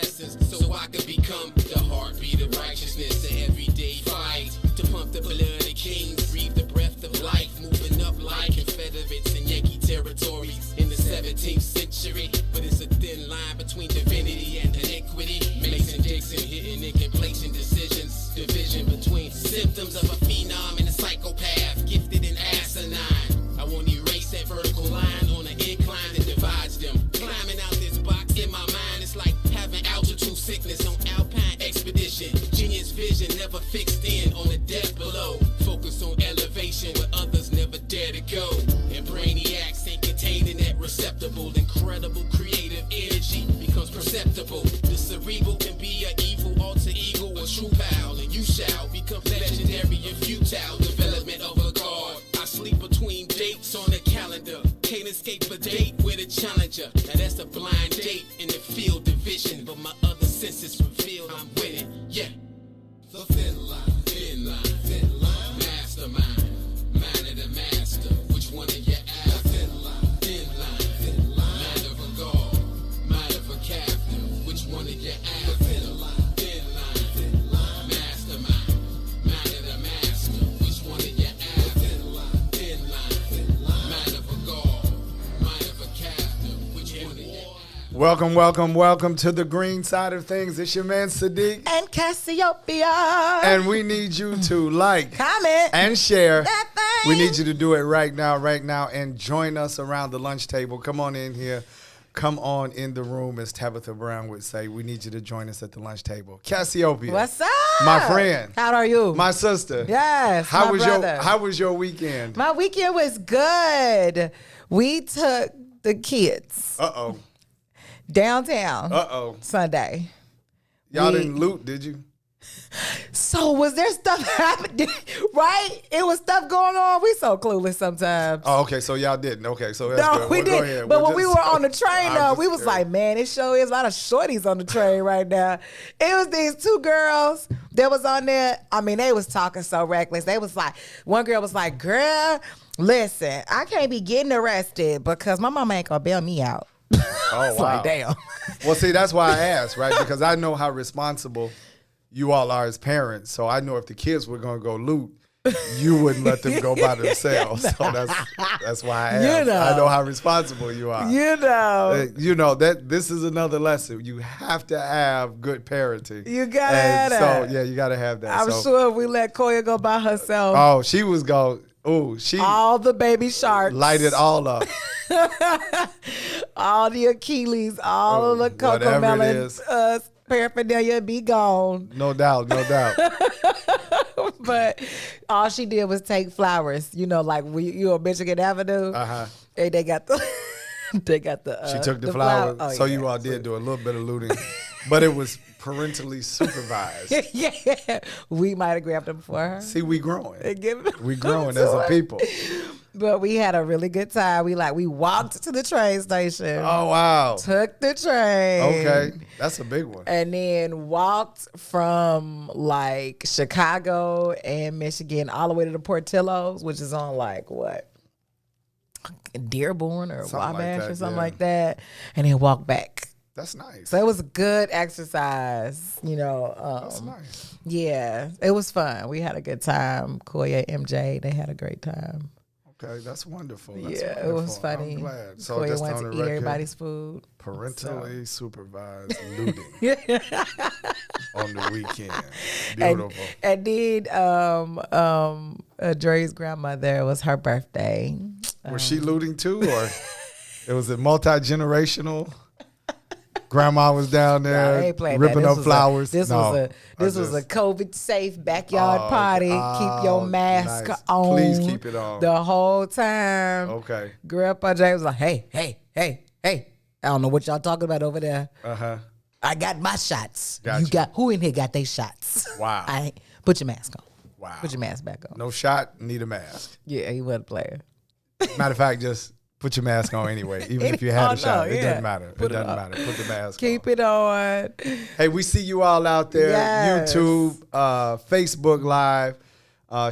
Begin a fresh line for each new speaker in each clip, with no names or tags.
lessons so I could become the heartbeat of righteousness. The everyday fight to pump the blood of kings, breathe the breath of life, moving up like Confederates in Yankee territories in the 17th century. But it's a thin line between divinity and iniquity. Mason Dixon hitting and complacent decisions. Division between symptoms of a phenom and a psychopath, gifted and asinine. I won't erase that vertical line on an incline that divides them. Climbing out this box in my mind, it's like having altitude sickness on alpine expedition. Genius vision never fixed in on the depth below. Focus on elevation where others never dare to go. And brainiacs ain't contained in that receptacle. Incredible creative energy becomes perceptible. The cerebral can be an evil alter ego or true pal, and you shall become legendary and futile. Development of a god. I sleep between dates on the calendar. Can't escape a date with a challenger. Now that's a blind date in the field division, but my other senses reveal I'm winning. Yeah. The thin line, thin line, thin line. Mastermind, mind of the master. Which one of you after? Thin line, thin line, thin line. Mind of a god, mind of a captain. Which one of you after? Thin line, thin line, thin line. Mastermind, mind of the master. Which one of you after? Thin line, thin line, thin line. Mind of a god, mind of a captain. Which one of you?
Welcome to the green side of things. It's your man Sadeek
and Cassiopeia.
And we need you to like,
comment,
and share.
That thing.
We need you to do it right now, and join us around the lunch table. Come on in here. Come on in the room, as Tabitha Brown would say. We need you to join us at the lunch table. Cassiopeia.
What's up?
My friend.
How are you?
My sister.
Yes,
How
my
was your weekend?
My weekend was good. We took the kids downtown Sunday.
Y'all didn't loot, did you?
So was there stuff happening? Right? It was stuff going on. We so clueless sometimes.
Oh, okay. So y'all didn't. Okay, so that's
No,
good.
we
Well, go
didn't.
ahead.
But
We'll
when we
just-
were on the train,
I'm
though,
just
we was
kidding.
like, man, it sure is a lot of shorties on the train right now. It was these two girls that was on there. I mean, they was talking so reckless. They was like, one girl was like, girl, listen, I can't be getting arrested because my mama ain't gonna bail me out.
Oh,
It's
wow.
like, damn.
Well, see, that's why I asked, right? Because I know how responsible you all are as parents. So I know if the kids were going to go loot, you wouldn't let them go by themselves. So that's why I asked. I know how responsible you are.
You know.
That this is another lesson. You have to have good parenting.
You gotta have that.
So, yeah, you got to have that.
I'm sure if we let Koya go by herself,
Oh, she was going, she
all the baby sharks,
light it all up.
all the Achilles, all of the
Whatever it
Cocomelon
is.
paraphernalia be gone.
No doubt.
But all she did was take flowers, like you on Michigan Avenue. And they got the
She took the flowers.
Oh,
so
yeah.
you all did do a little bit of looting, but it was parentally supervised.
Yeah, we might have grabbed them for her.
See, we growing.
And give it
We growing
to
as a
her.
people.
But we had a really good time. We walked to the train station.
Oh, wow.
Took the train.
Okay. That's a big one.
And then walked from like Chicago and Michigan all the way to the Portillo's, which is on like what? Dearborn or
Something like
Wabash
that,
or something
yeah.
like that. And then walk back.
That's nice.
So it was a good exercise,
That's nice.
Yeah, it was fun. We had a good time. Koya, MJ, they had a great time.
Okay, that's wonderful. That's
Yeah,
wonderful.
it was funny.
I'm glad. So
Koya
just
went
on
to
the
eat
record,
everybody's food.
parentally supervised looting on the weekend.
And,
Beautiful.
and then Dre's grandmother, it was her birthday.
Was she looting too, or it was a multi-generational? Grandma was down
Nah,
there
they ain't playing
ripping
that.
up flowers.
This was a COVID safe backyard party. Keep your mask
nice.
on.
Please keep it on.
The whole time.
Okay.
Grandpa Jay was like, hey. I don't know what y'all talking about over there. I got my shots.
Gotcha.
Who in here got their shots?
Wow.
Put your mask on.
Wow.
Put your mask back on.
No shot, need a mask.
Yeah, he wasn't playing.
Matter of fact, just put your mask on anyway. Even if you had a shot, it doesn't matter.
Put
It
it
doesn't
on.
matter. Put the mask
Keep
on.
it on.
Hey, we see you all out there.
Yes.
YouTube, Facebook Live.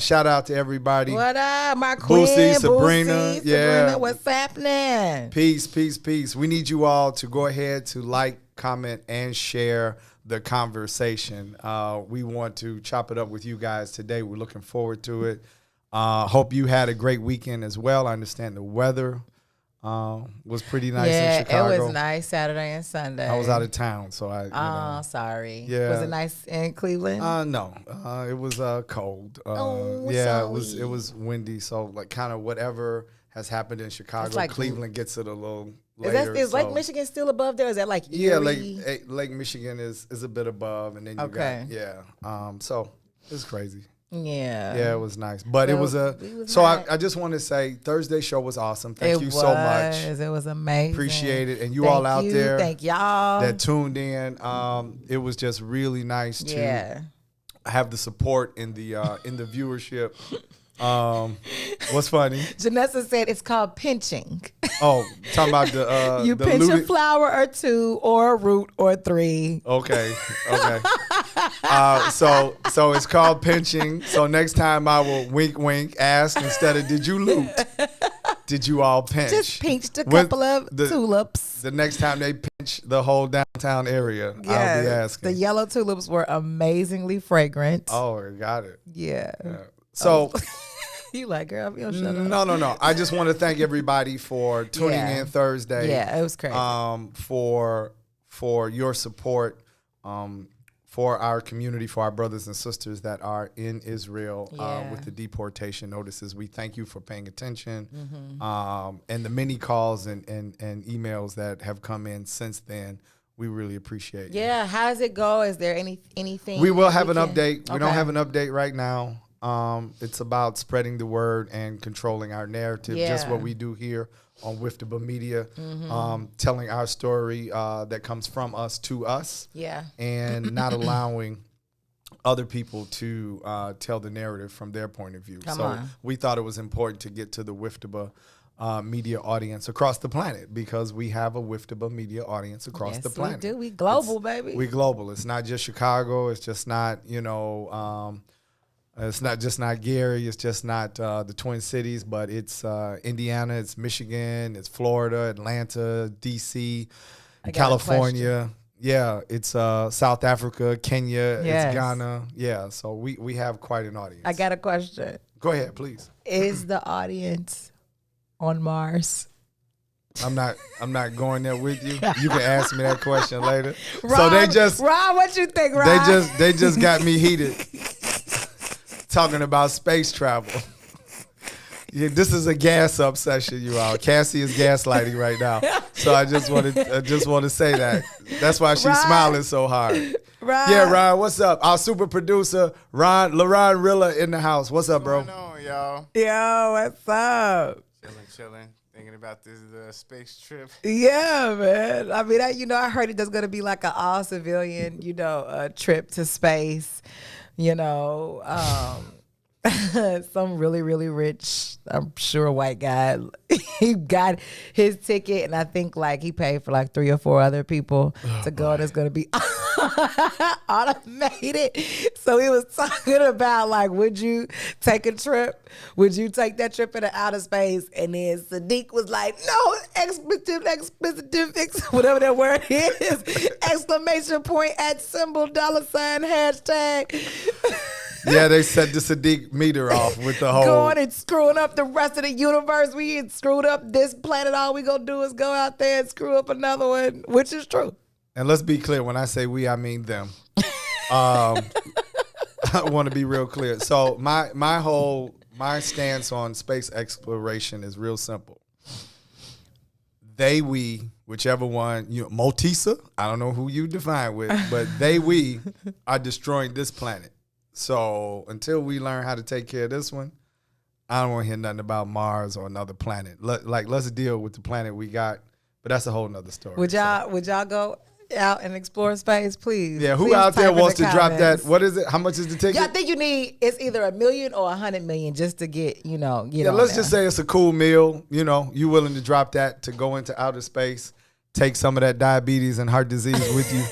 Shout out to everybody.
What up, my queen?
Boosie, Sabrina. Yeah.
What's happening?
Peace. We need you all to go ahead to like, comment, and share the conversation. We want to chop it up with you guys today. We're looking forward to it. Hope you had a great weekend as well. I understand the weather was pretty nice in Chicago.
Yeah, it was nice Saturday and Sunday.
I was out of town, so
sorry.
Yeah.
Was it nice in Cleveland?
No, it was cold.
Sorry.
It was windy. So like kind of whatever has happened in Chicago,
like,
Cleveland gets it a little later.
Is Lake Michigan still above there? Is that like
yeah,
Erie?
Lake Michigan is a bit above, and then you got so it's crazy. Yeah, it was nice, but it was I just want to say Thursday show was awesome. Thank you so much.
It was amazing.
Appreciate it, and all out there.
Thank y'all
that tuned in. It was just really nice to have the support in the viewership. What's funny?
Janessa said it's called pinching.
Oh, talking about the
you
the
pinch a flower or two or a root or three.
Okay. So it's called pinching. So next time I will wink ask instead of did you loot? Did you all pinch?
Just pinched a couple of tulips.
The next time they pinch the whole downtown area, I'll be asking.
The yellow tulips were amazingly fragrant.
Oh, got it.
Yeah.
So
you like, girl, you don't shut up.
No. I just want to thank everybody for tuning in Thursday.
Yeah, it was crazy.
For your support, for our community, for our brothers and sisters that are in Israel with the deportation notices. We thank you for paying attention, and the many calls and emails that have come in since then. We really appreciate it.
Yeah, how does it go? Is there anything?
We will have an update. We don't have an update right now. It's about spreading the word and controlling our narrative, just what we do here on WIIFTBP Media, telling our story that comes from us to us, and not allowing other people to tell the narrative from their point of view. We thought it was important to get to the WIIFTBP media audience across the planet, because we have a WIIFTBP media audience across the planet.
We do. We global, baby.
We global. It's not just Chicago. It's just not, it's not Gary. It's just not the Twin Cities, but it's Indiana, it's Michigan, it's Florida, Atlanta, D.C., California. Yeah, it's South Africa, Kenya, it's Ghana. Yeah, so we have quite an audience.
I got a question.
Go ahead, please.
Is the audience on Mars?
I'm not going there with you. You can ask me that question later.
Ron,
so
Ron, what you think, Ron?
They just got me heated. Talking about space travel. Yeah, this is a gas up session, you all. Cassie is gaslighting right now. So I just want to say that. That's why she's smiling so hard.
Ron.
Yeah, Ron, what's up? Our super producer, LaRon Rilla in the house. What's up, bro?
What's going on, y'all?
Yo, what's up?
Chilling. Thinking about this space trip.
Yeah, man. I mean, I heard there's going to be like an all civilian, trip to space. Some really, really rich, I'm sure, white guy. He got his ticket, and I think he paid for 3 or 4 other people to go. And it's going to be automated. So he was talking about would you take a trip? Would you take that trip into outer space? And then Sadeek was like, no, expletive, whatever that word is, exclamation point, @ $, hashtag.
Yeah, they set the Sadeek meter off with the whole...
Going and screwing up the rest of the universe. We had screwed up this planet. All we gonna do is go out there and screw up another one, which is true.
And let's be clear. When I say we, I mean them. I want to be real clear. So my stance on space exploration is real simple. We, whichever one, Motisa, I don't know who you define with, but we are destroying this planet. So until we learn how to take care of this one, I don't want to hear nothing about Mars or another planet. Let's deal with the planet we got. But that's a whole nother story.
Would y'all go out and explore space, please?
Yeah, who
please
out there wants to drop that?
comments.
What is it? How much is the ticket?
Yeah, I think it's either $1 million or $100 million just to get
Yeah, let's just say it's a cool meal. You willing to drop that to go into outer space, take some of that diabetes and heart disease with you,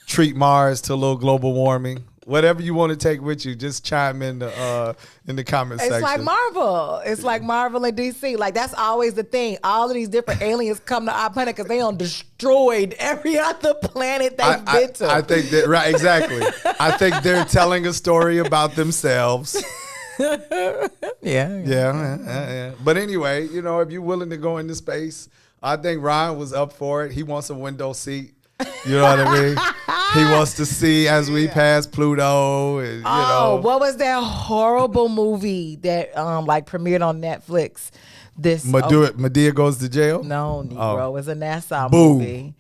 treat Mars to a little global warming. whatever you want to take with you, just chime in the comment section.
It's like Marvel. It's like Marvel and DC. Like that's always the thing. All of these different aliens come to our planet because they done destroyed every other planet they've been to.
I think that right, exactly. I think they're telling a story about themselves. Yeah. But anyway, you know, if you're willing to go into space, I think Ryan was up for it. He wants a window seat. You know what I mean? He wants to see as we pass Pluto. And, you know.
What was that horrible movie that like premiered on Netflix?
Medea Goes to Jail?
No, Negro. It was a NASA
Boo.
movie.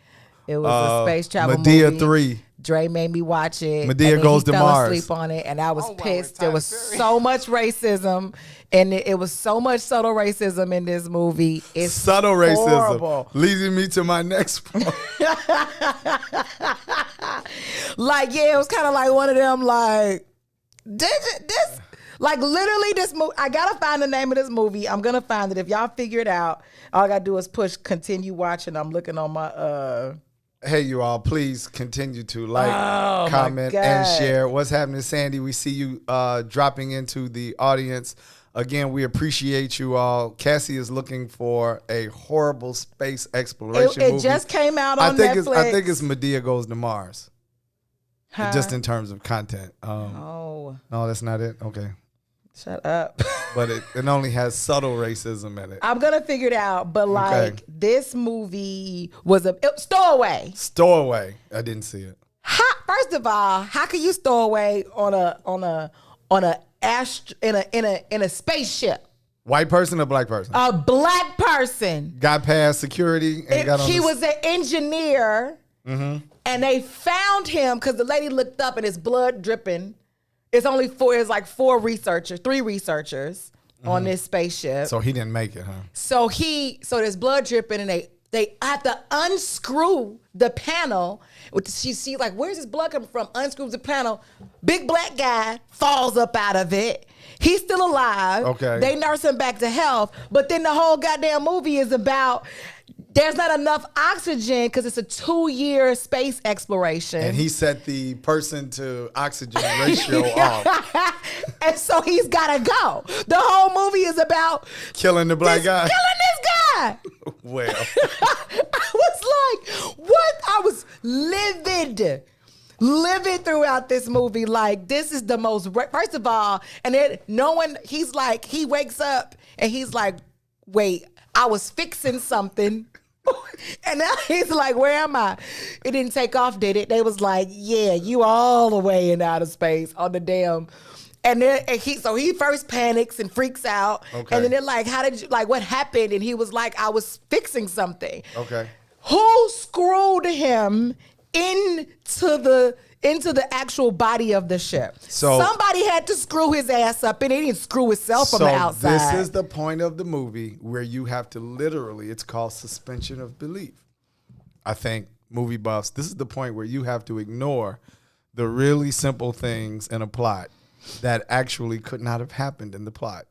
It was a space travel
Medea
movie.
3.
Dre made me watch it.
Medea Goes to
fell
Mars.
asleep on it, and I was pissed.
with
There was so much racism, and it was so much subtle racism in this movie. It's
subtle
horrible.
racism. Leading me to my next point.
Like, yeah, it was kind of like one of them, like, like literally this movie. I gotta find the name of this movie. I'm gonna find it. If y'all figure it out, all I gotta do is push continue watching. I'm looking on my
Hey, you all, please continue to like, comment, and share. What's happening, Sandy? We see you dropping into the audience. Again, we appreciate you all. Cassie is looking for a horrible space exploration movie.
It just came out on Netflix.
I think it's Medea Goes to Mars.
Huh?
Just in terms of content.
No,
that's not it? Okay.
shut up.
But it only has subtle racism in it.
I'm gonna figure it out, but like this movie was Stowaway.
Stowaway. I didn't see it.
First of all, how can you stow away in a spaceship?
White person or black person?
A black person.
Got past security and got on
He was an engineer, and they found him because the lady looked up and his blood dripping. It's only three researchers on this spaceship.
So he didn't make it, huh?
So there's blood dripping, and they have to unscrew the panel. She like, where's this blood coming from? Unscrews the panel. Big black guy falls up out of it. He's still alive.
Okay.
They nurse him back to health. But then the whole goddamn movie is about there's not enough oxygen because it's a 2-year space exploration.
And he set the person to oxygen ratio off.
And so he's got to go. The whole movie is about
Killing the black guy.
Killing this guy.
Well.
I was like, what? I was livid throughout this movie. Like, this is the most, first of all, and then he's like, he wakes up and he's like, wait, I was fixing something. And now he's like, where am I? It didn't take off, did it? They was like, yeah, you all the way in outer space on the damn. And then he first panics and freaks out.
Okay.
And then they're like, what happened? And he was like, I was fixing something.
Okay.
Who screwed him into the actual body of the ship?
So
somebody had to screw his ass up, and he didn't screw himself from the outside.
This is the point of the movie where you have to literally, it's called suspension of belief. I think movie buffs, this is the point where you have to ignore the really simple things in a plot that actually could not have happened in the plot.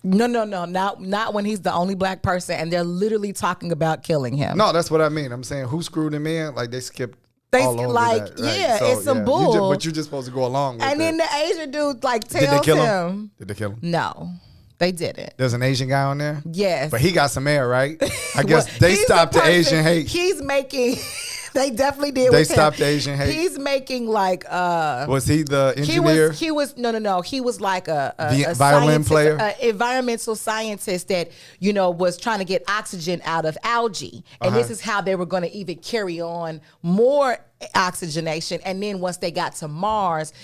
No, not when he's the only black person and they're literally talking about killing him.
No, that's what I mean. I'm saying who screwed him in? Like they skipped all over that. Right?
Yeah, it's some bull.
But you're just supposed to go along with it.
And then the Asian dude tells
Did they kill
him.
Did they kill him?
No, they didn't.
There's an Asian guy on there?
Yes.
But he got some air, right? I guess they stopped the Asian hate.
He's making... They definitely did.
They stopped the Asian hate.
He's making like
was he the engineer?
He was no. He was like a
violin player,
environmental scientist that was trying to get oxygen out of algae, and this is how they were going to even carry on more oxygenation. And then once they got to Mars,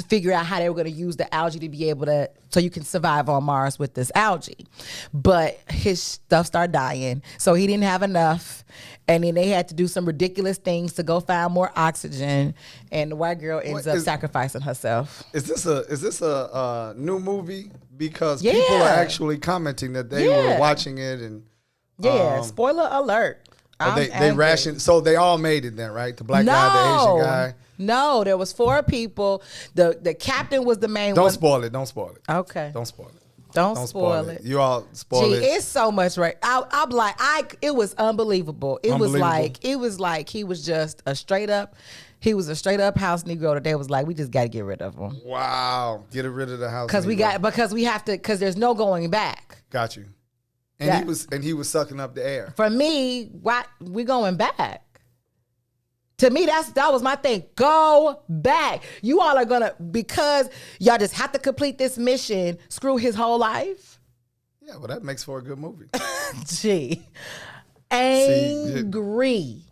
figure out how they were going to use the algae to be able to, so you can survive on Mars with this algae. But his stuff started dying, so he didn't have enough. And then they had to do some ridiculous things to go find more oxygen, and the white girl ends up sacrificing herself.
Is this a new movie? Because people are actually commenting that they were watching it, and
spoiler alert.
They rationed, so they all made it then, right? The black guy, the Asian guy.
No, there was 4 people. The captain was the main one.
Don't spoil it.
Okay.
Don't spoil it.
Don't spoil it.
You all spoil
Gee,
it.
it's so much right. I'm like, it was unbelievable. It was like he was just a straight up house Negro that they was like, we just got to get rid of him.
Wow. Get rid of the house.
Because there's no going back.
Got you. And he was sucking up the air.
For me, why we going back? To me, that was my thing. Go back. You all are gonna, because y'all just have to complete this mission, screw his whole life.
Yeah, well, that makes for a good movie.
Gee. Angry.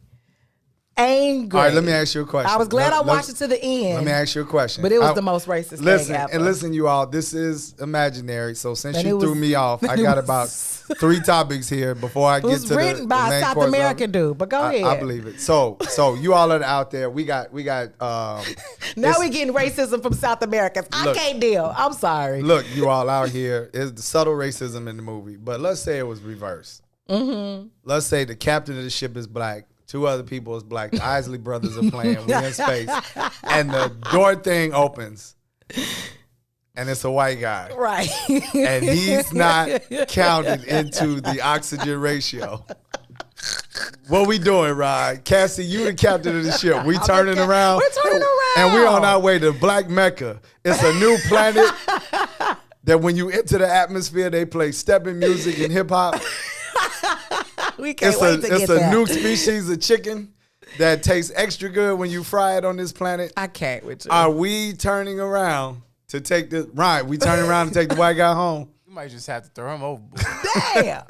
All right, let me ask you a question.
I was glad I watched it to the end.
Let me ask you a question.
But it was the most racist thing ever.
And listen, you all, this is imaginary. So since you threw me off, I got about 3 topics here before I get to the main course.
It was written by a South American dude, but go ahead.
I believe it. So you all are out there. We got.
Now we getting racism from South Americans. I can't deal. I'm sorry.
Look, you all out here. Is the subtle racism in the movie, but let's say it was reversed. Mm-hmm. Let's say the captain of the ship is black. 2 other people is black. The Isley brothers are playing. We're in space. And the door thing opens. And it's a white guy.
Right.
And he's not counted into the oxygen ratio. What we doing, Rod? Cassie, you the captain of the ship. We turning around.
We're turning around.
And we're on our way to Black Mecca. It's a new planet that when you enter the atmosphere, they play stepping music and hip hop.
We can't wait to get
It's a new species of chicken that tastes extra good when you fry it on this planet.
I can't with you.
Are we turning around to take this? Right, we turning around to take the white guy home.
You might just have to throw him overboard.
Damn.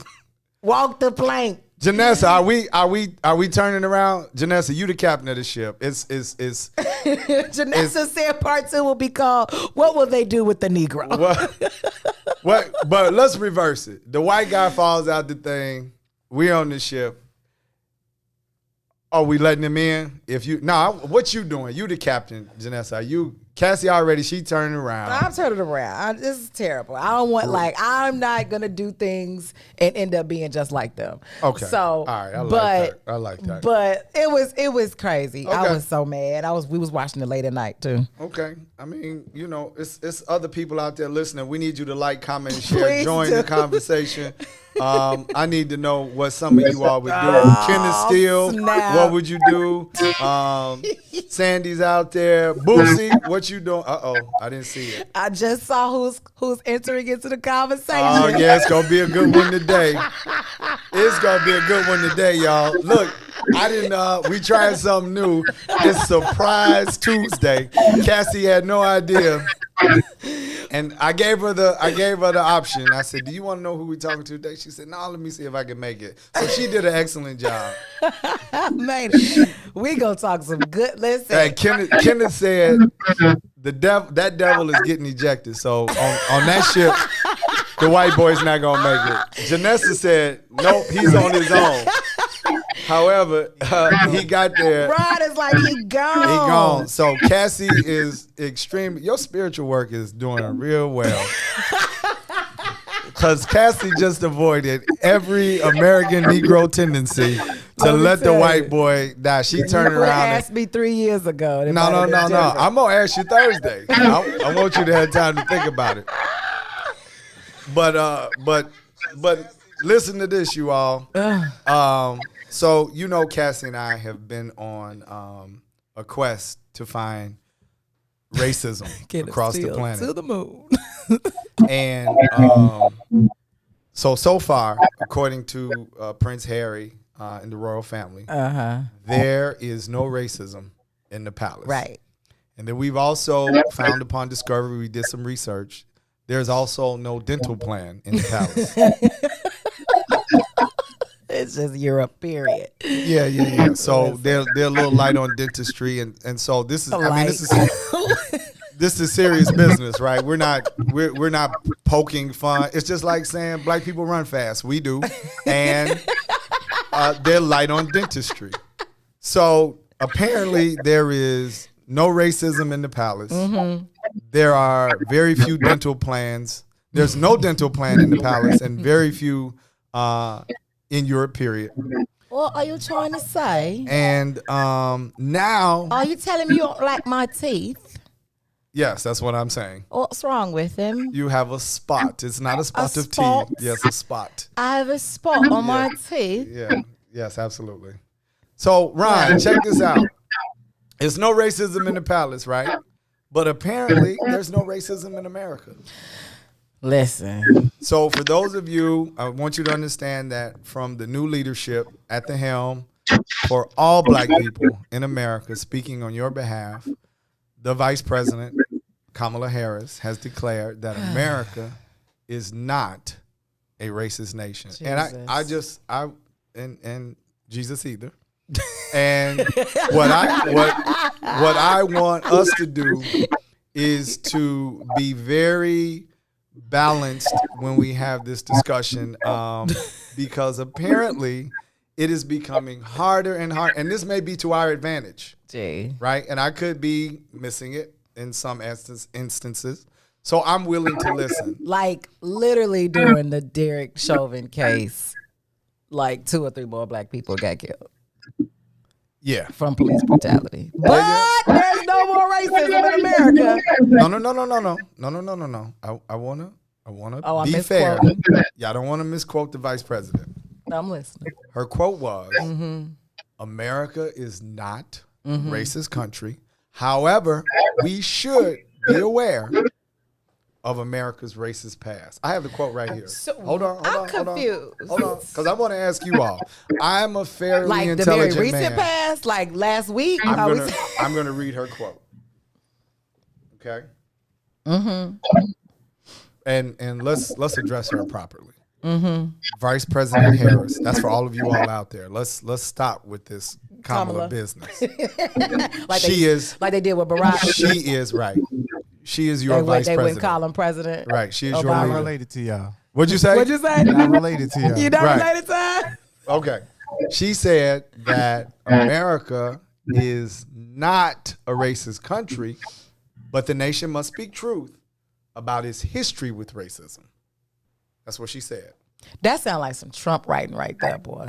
Walk the plank.
Janessa, are we turning around? Janessa, you the captain of the ship.
Janessa said part 2 will be called "What Will They Do with the Negro?"
What? But let's reverse it. The white guy falls out the thing. We on the ship. Are we letting him in? What you doing? You the captain, Janessa. Are you Cassie already? She turning around.
I'm turning around. This is terrible. I don't want I'm not gonna do things and end up being just like them.
Okay.
So
all right. I like that.
But it was crazy.
Okay.
I was so mad. We was watching it late at night too.
Okay. I mean, it's other people out there listening. We need you to like, comment, and share.
Please
Join
do.
the conversation. I need to know what some of you all would do. Kenneth Steele,
snap.
what would you do? Sandy's out there. Boosie, what you doing? I didn't see it.
I just saw who's entering into the conversation.
Oh yeah, it's gonna be a good one today. It's gonna be a good one today, y'all. Look, I didn't. We tried something new. It's Surprise Tuesday. Cassie had no idea, and I gave her the option. I said, "Do you want to know who we talking to today?" She said, "No, let me see if I can make it." So she did an excellent job.
Man, we gonna talk some good. Listen,
Hey, Kenneth said that devil is getting ejected. So on that ship, the white boy's not gonna make it. Janessa said, "Nope, he's on his own." However, he got there.
Rod is like he gone.
He gone. So Cassie is extreme. Your spiritual work is doing real well. Because Cassie just avoided every American Negro tendency to let the white boy die. She turned
You
around.
asked me 3 years ago.
No. I'm going to ask you Thursday. I want you to have time to think about it. But listen to this, you all. So, Cassie and I have been on a quest to find racism across the planet.
To the moon.
And so far, according to Prince Harry and the royal family, there is no racism in the palace.
Right.
And then we've also found upon discovery, we did some research, there's also no dental plan in the palace.
It's just Europe, period.
Yeah. So they're a little light on dentistry, and so this is this is serious business, right? We're not poking fun. It's just like saying black people run fast. We do, and they're light on dentistry. So apparently there is no racism in the palace. Mm-hmm. There are very few dental plans. There's no dental plan in the palace, and very few in Europe, period.
What are you trying to say?
And now,
Are you telling me you don't like my teeth?
Yes, that's what I'm saying.
What's wrong with him?
You have a spot. It's not a spot of
spot?
tea. Yes, a spot.
I have a spot on my teeth.
Yeah. Yes, absolutely. So, Ron, check this out. There's no racism in the palace, right? But apparently, there's no racism in America.
Listen.
So, for those of you, I want you to understand that from the new leadership at the helm for all black people in America, speaking on your behalf, the Vice President, Kamala Harris, has declared that America is not a racist nation.
Jesus.
And and Jesus either. And what I want us to do is to be very balanced when we have this discussion, because apparently it is becoming harder and harder, and this may be to our advantage, right? And I could be missing it in some instances, so I'm willing to listen.
Like literally during the Derek Chauvin case, like 2 or 3 more black people got killed.
Yeah,
from police brutality. But there's no more racism in America.
No. I wanna be fair. Yeah, I don't want to misquote the Vice President.
I'm listening.
Her quote was, America is not a racist country. However, we should be aware of America's racist past. I have the quote right here.
So,
hold on.
I'm confused.
Hold on, because I want to ask you all. I'm a fairly
like
intelligent
the very recent
man.
past, like last week.
I'm gonna read her quote. Okay. And let's address her properly. Vice President Harris. That's for all of you all out there. Let's stop with this Kamala business.
Like they did with Barack.
She is right. She is your vice president.
They wouldn't call him president.
Right. She is
Obama.
your
I'm
leader.
related to y'all.
What'd you say?
Not related to y'all.
You not
Right.
related to her?
Okay. She said that America is not a racist country, but the nation must speak truth about its history with racism. That's what she said.
That sounds like some Trump writing right there, boy.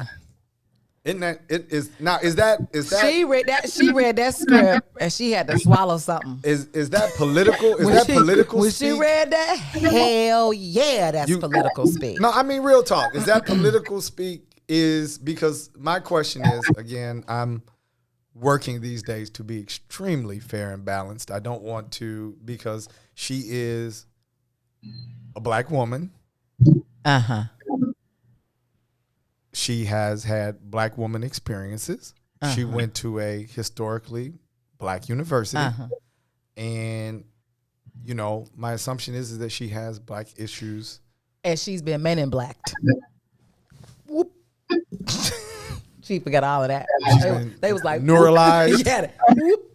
Isn't that it is now is that
She read that script and she had to swallow something.
is that political? Is that political
When
speak?
she read that, hell yeah, that's political speak.
No, I mean real talk. Is that political speak? Is because my question is, again, I'm working these days to be extremely fair and balanced. I don't want to, because she is a black woman.
Uh-huh.
She has had black woman experiences. She went to a historically black university. And, you know, my assumption is that she has black issues.
And she's been men in blacked. Whoop. She forgot all of that. They was like,
neuralized.
Yeah. Whoop.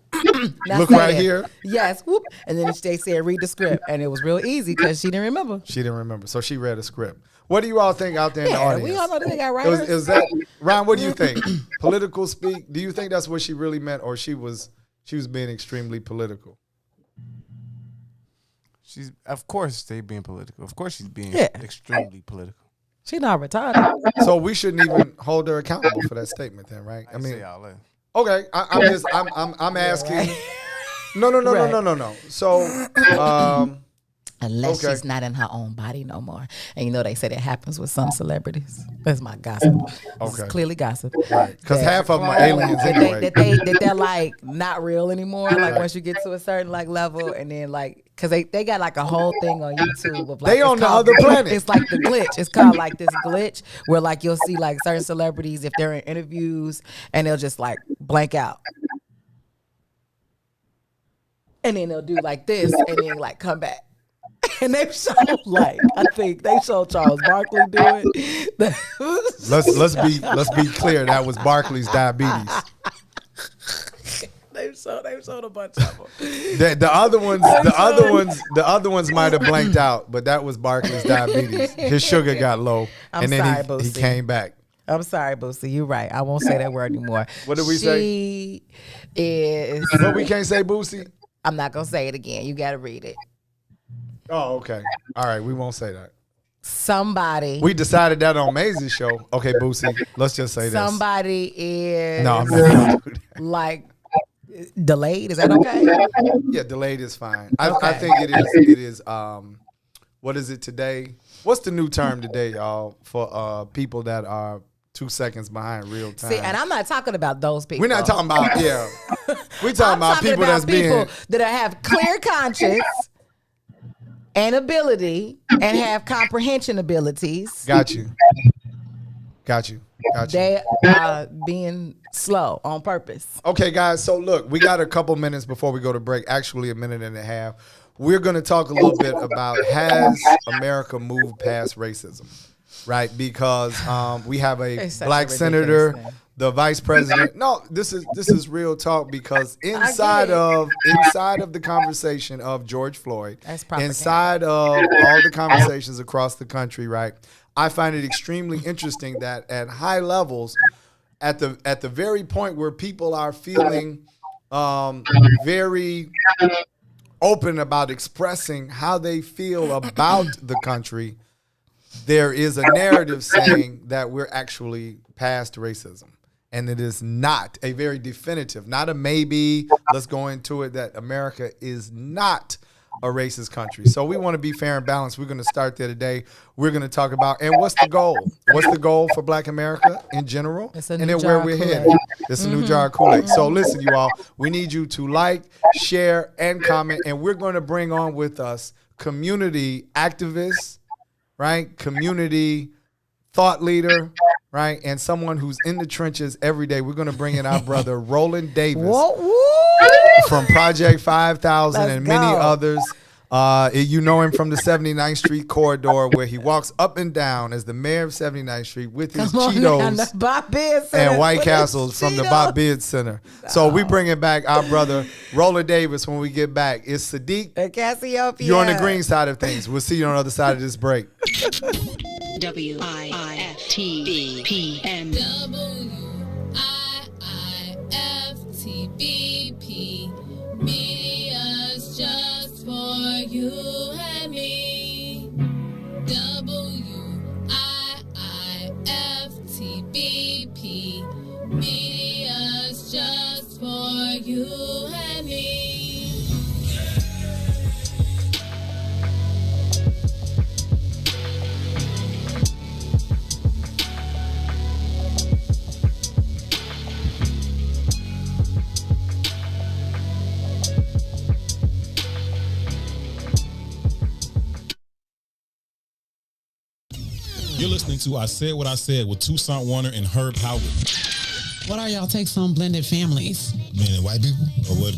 Now
Look
say
right
it.
here.
Yes. Whoop. And then they said, read the script. And it was real easy because she didn't remember.
She didn't remember. So she read a script. What do you all think out there in the audience?
We all know that they got writers.
Is that, Ron, what do you think? Political speak? Do you think that's what she really meant, or she was being extremely political?
She's, of course, they being political. Of course, she's being extremely political.
She's not retarded.
So we shouldn't even hold her accountable for that statement, then, right? I mean,
say all that.
okay. I'm asking.
Right.
No. So,
Unless
okay.
she's not in her own body no more. And you know they say that happens with some celebrities. That's my gossip. This
Okay.
is clearly gossip.
right, because half of them are aliens anyway.
That they're like not real anymore. Like once you get to a certain like level, and then like because they got like a whole thing on YouTube of like
They
it's
on the
called-
other planet.
It's like the glitch. It's called like this glitch where like you'll see like certain celebrities if they're in interviews and they'll just like blank out. And then they'll do like this and then like come back. And they showed like I think they showed Charles Barkley do it.
Let's be clear. That was Barkley's diabetes.
They showed a bunch of them.
The other ones might have blanked out, but that was Barkley's diabetes. His sugar got low, and then he
Boosie.
came back.
I'm sorry, Boosie. You're right. I won't say that word anymore.
What did we say?
She is.
But we can't say Boosie.
I'm not gonna say it again. You got to read it.
Oh, okay. All right, we won't say that.
Somebody.
We decided that on Maisie's show. Okay, Boosie, let's just say this.
Somebody is
No, I'm not gonna do that.
like delayed. Is that okay?
Yeah, delayed is fine. I think it is. What is it today? What's the new term today, y'all, for people that are 2 seconds behind real time?
See, and I'm not talking about those people.
We're not talking about We're talking about people
that have clear conscience and ability and have comprehension abilities.
Got you.
They are being slow on purpose.
Okay, guys. So look, we got a couple minutes before we go to break. Actually, a minute and a half. We're going to talk a little bit about, has America moved past racism, right? Because we have a black senator, the vice president. No, this is real talk, because inside of the conversation of George Floyd, inside of all the conversations across the country, right? I find it extremely interesting that at high levels, at the very point where people are feeling very open about expressing how they feel about the country, there is a narrative saying that we're actually past racism. And it is not a very definitive, not a maybe, let's go into it, that America is not a racist country. So we want to be fair and balanced. We're going to start there today. We're going to talk about, and what's the goal? What's the goal for Black America in general? And then where we're headed. It's a new jar of Kool-Aid. So listen, you all, we need you to like, share, and comment. And we're going to bring on with us community activists, right? Community thought leader, right? And someone who's in the trenches every day. We're going to bring in our brother, Roland Davis. From Project 5000 and many others. You know him from the 79th Street corridor, where he walks up and down as the mayor of 79th Street with his Cheetos and White Castles from the Bob Beard Center. So we bringing back our brother, Roland Davis, when we get back. It's Sadeek
and Cassiopeia.
You're on the green side of things. We'll see you on the other side of this break.
WIIFTBP and WIIFTBP. Media's just for you and me. WIIFTBP. Media's just for you and me.
You're listening to I Said What I Said with Toussaint Warner and Herb Howard.
What are y'all takes on blended families?
Meaning white people? Or what?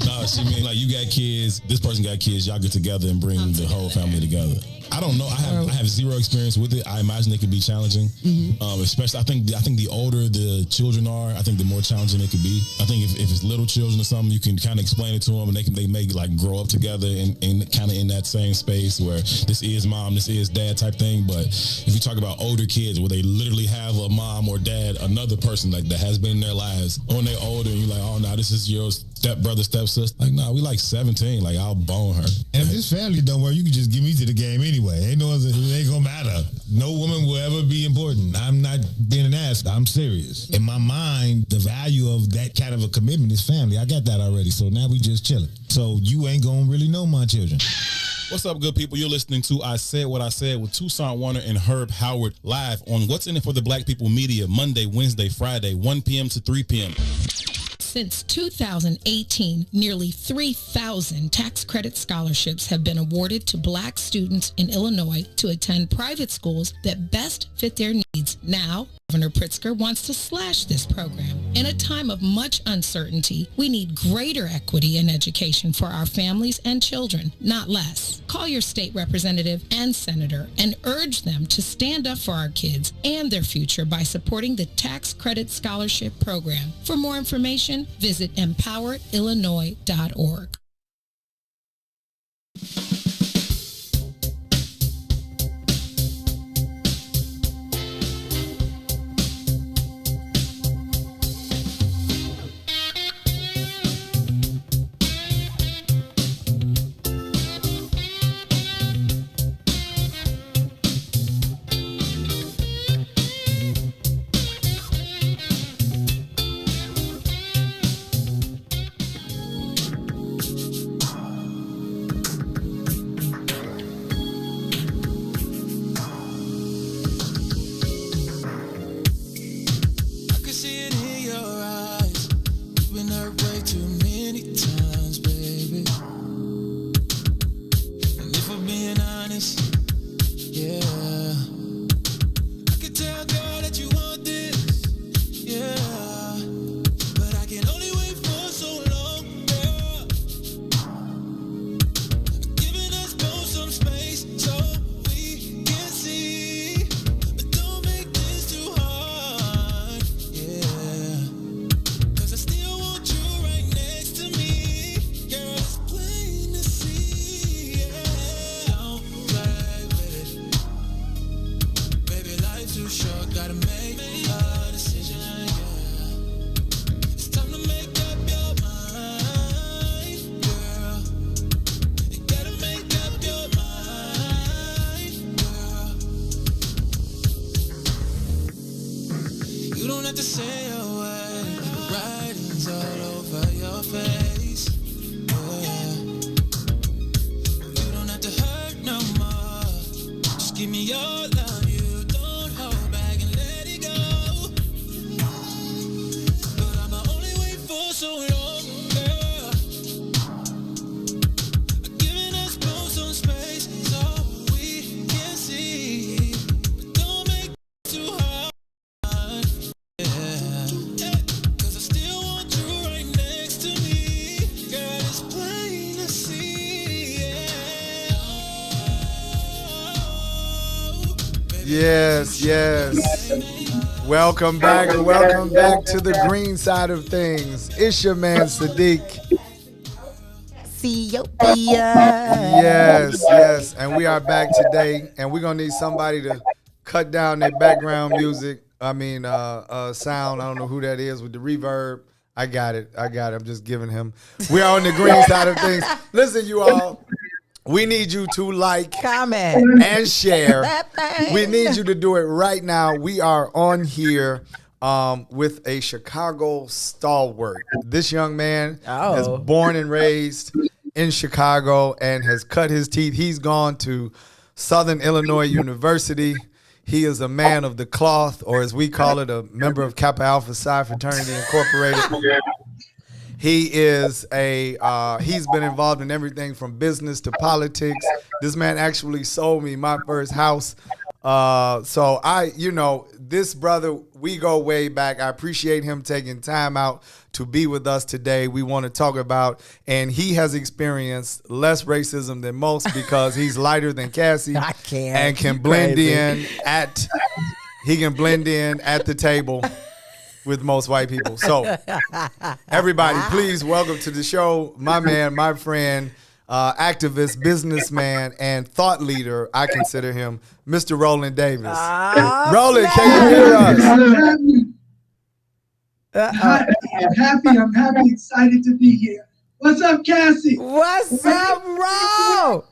No, she mean like you got kids, this person got kids, y'all get together and bring the whole family together. I don't know. I have zero experience with it. I imagine it could be challenging. Especially, I think the older the children are, I think the more challenging it could be. I think if it's little children or something, you can kind of explain it to them, and they may like grow up together and kind of in that same space where this is mom, this is dad type thing. But if you talk about older kids where they literally have a mom or dad, another person like that has been in their lives, when they're older, and you're like, oh no, this is your stepbrother, stepsister. Like, nah, we like 17. Like, I'll bone her.
And if this family don't work, you can just give me to the game anyway. Ain't no other, it ain't gonna matter. No woman will ever be important. I'm not being an ass. I'm serious. In my mind, the value of that kind of a commitment is family. I got that already. So now we just chilling. So you ain't gonna really know my children.
What's up, good people? You're listening to I Said What I Said with Toussaint Warner and Herb Howard, live on What's In It for the Black People Media, Monday, Wednesday, Friday, 1 p.m. to 3 p.m.
Since 2018, nearly 3,000 tax credit scholarships have been awarded to Black students in Illinois to attend private schools that best fit their needs. Now, Governor Pritzker wants to slash this program. In a time of much uncertainty, we need greater equity in education for our families and children, not less. Call your state representative and senator and urge them to stand up for our kids and their future by supporting the Tax Credit Scholarship Program. For more information, visit empoweredillinois.org.
too many times, baby. And if I'm being honest, yeah, I can tell, girl, that you want this, yeah, but I can only wait for so long, girl. Giving us both some space so we can see, but don't make this too hard, yeah, 'cause I still want you right next to me, girl, it's plain to see, yeah. Don't play with it, baby, life's too short, gotta make a decision, yeah. It's time to make up your mind, girl. You gotta make up your mind, girl. You don't have to say a word, writing's all over your face, yeah. You don't have to hurt no more, just give me your love, you don't hold back and let it go. But I'ma only wait for so long, girl. Giving us both some space so we can see, but don't make it too hard, yeah. 'Cause I still want you right next to me, girl, it's plain to see, yeah. Oh, baby,
Yes. Welcome back to the green side of things. It's your man Sadeek.
Cassiopeia.
Yes. And we are back today, and we're gonna need somebody to cut down that background music. Sound. I don't know who that is with the reverb. I got it. I'm just giving him. We are on the green side of things. Listen, you all. We need you to like,
Comment.
and share.
That thing.
We need you to do it right now. We are on here with a Chicago stalwart. This young man is born and raised in Chicago and has cut his teeth. He's gone to Southern Illinois University. He is a man of the cloth, or as we call it, a member of Kappa Alpha Psi Fraternity Incorporated. He is he's been involved in everything from business to politics. This man actually sold me my first house. So this brother, we go way back. I appreciate him taking time out to be with us today. We want to talk about, and he has experienced less racism than most because he's lighter than Cassie.
I can't.
And can blend in at the table with most white people. So everybody, please welcome to the show my man, my friend, activist, businessman, and thought leader. I consider him Mr. Roland Davis. Roland, can you hear us?
I'm happy, excited to be here. What's up, Cassie?
What's up, Ro?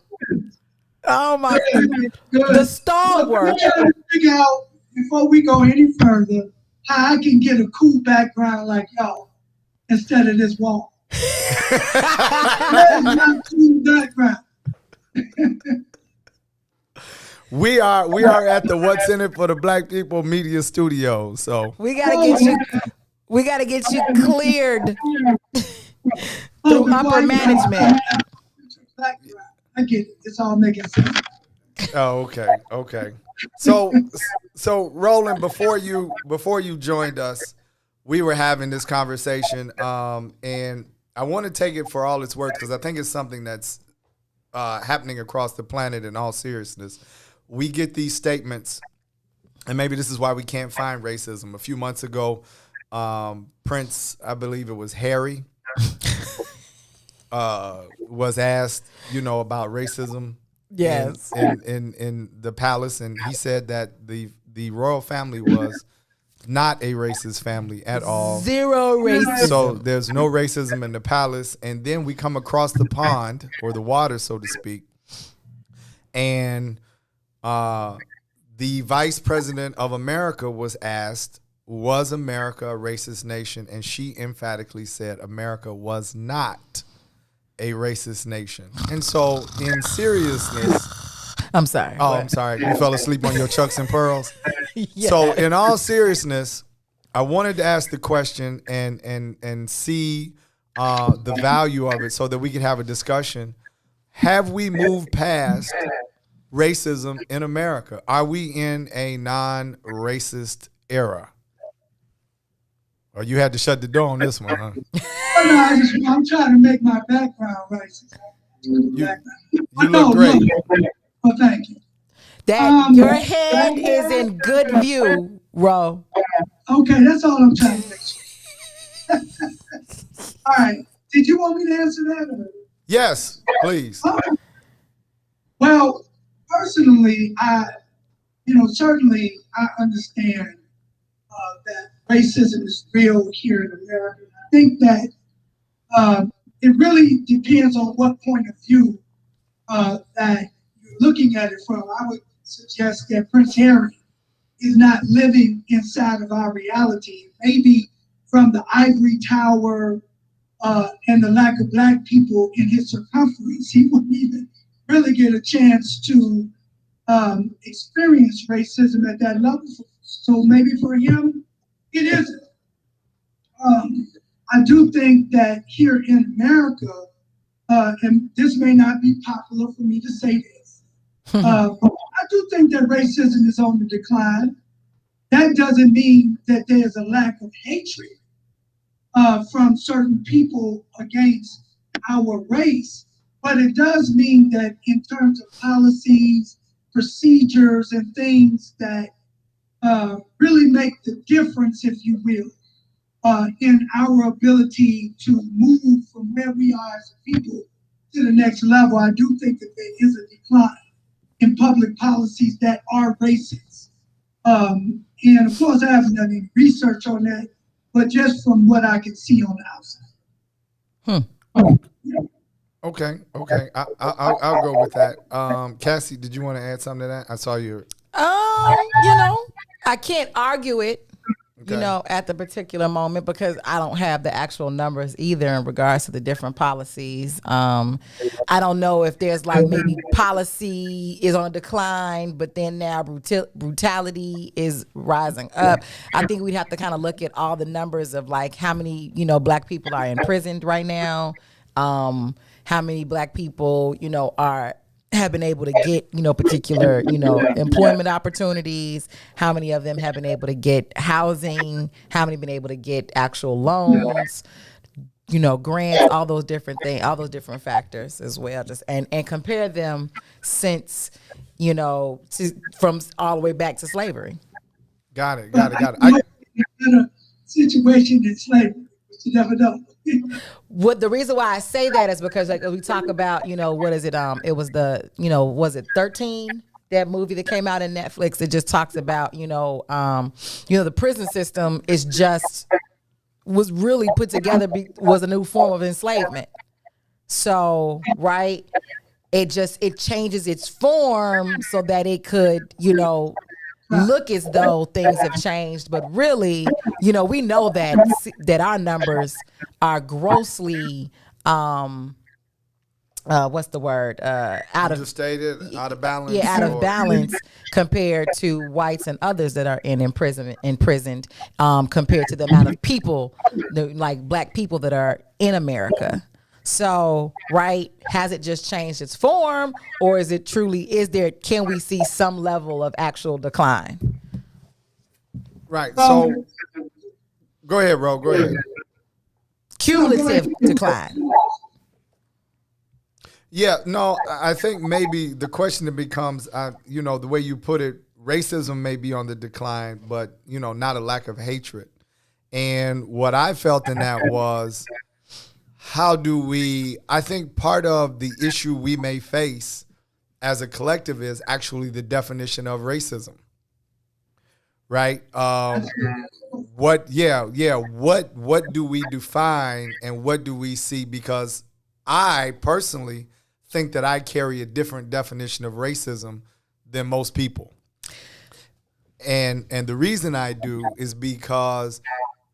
Oh my God.
Good.
The stalwart.
I'm trying to figure out, before we go any further, how I can get a cool background like y'all instead of this wall. That's not cool background.
We are at the What's in It for the Black People Media Studio. So
We gotta get you cleared through upper management.
I get it. It's all making sense.
Oh, okay. So Roland, before you joined us, we were having this conversation, and I want to take it for all it's worth because I think it's something that's happening across the planet. In all seriousness, we get these statements, and maybe this is why we can't find racism. A few months ago, Prince, I believe it was Harry, was asked, about racism.
Yes.
In the palace, and he said that the royal family was not a racist family at all.
Zero racism.
So there's no racism in the palace. And then we come across the pond, or the water, so to speak, and the vice president of America was asked, was America a racist nation? And she emphatically said America was not a racist nation. And so in seriousness,
I'm sorry.
Oh, I'm sorry. You fell asleep on your Chucks and Pearls.
Yeah.
So in all seriousness, I wanted to ask the question and see the value of it so that we can have a discussion. Have we moved past racism in America? Are we in a non-racist era? Or you had to shut the door on this one, huh?
I'm trying to make my background racist.
You look great.
Well, thank you.
Your head is in good view, Ro.
Okay, that's all I'm trying to make sure. All right. Did you want me to answer that? Or?
Yes, please.
Well, personally, certainly I understand that racism is real here in America. I think that it really depends on what point of view that you're looking at it from. I would suggest that Prince Harry is not living inside of our reality. Maybe from the ivory tower and the lack of black people in his circumference, he wouldn't even really get a chance to experience racism at that level. So maybe for him, it isn't. I do think that here in America, and this may not be popular for me to say this, but I do think that racism is on the decline. That doesn't mean that there's a lack of hatred from certain people against our race, but it does mean that in terms of policies, procedures, and things that really make the difference, if you will, in our ability to move from where we are as a people to the next level, I do think that there is a decline in public policies that are racist. And of course, I haven't done any research on that, but just from what I can see on the outside.
Okay. I'll go with that. Cassie, did you want to add something to that? I saw your.
I can't argue it. At the particular moment, because I don't have the actual numbers either in regards to the different policies. I don't know if there's like maybe policy is on a decline, but then now brutality is rising up. I think we'd have to kind of look at all the numbers of like how many, black people are imprisoned right now. How many black people, have been able to get, particular, employment opportunities, how many of them have been able to get housing, how many been able to get actual loans, grants, all those different things, all those different factors as well. Just and compare them since, from all the way back to slavery.
Got it. I in a situation in slavery, you never know.
What the reason why I say that is because like we talk about, what is it? It was was it 13? That movie that came out in Netflix. It just talks about, the prison system was really put together, was a new form of enslavement. So, right, it changes its form so that it could, look as though things have changed, but really, we know that our numbers are grossly, what's the word?
Understated, out of balance.
Yeah, out of balance compared to whites and others that are imprisoned, compared to the amount of people, like black people that are in America. So, right, has it just changed its form, or is it truly, can we see some level of actual decline?
Right. So, go ahead, Ro. Go ahead.
Cumulative decline.
Yeah, no, I think maybe the question that becomes, the way you put it, racism may be on the decline, but, not a lack of hatred. And what I felt in that was, I think part of the issue we may face as a collective is actually the definition of racism. Right? What do we define and what do we see? Because I personally think that I carry a different definition of racism than most people. And the reason I do is because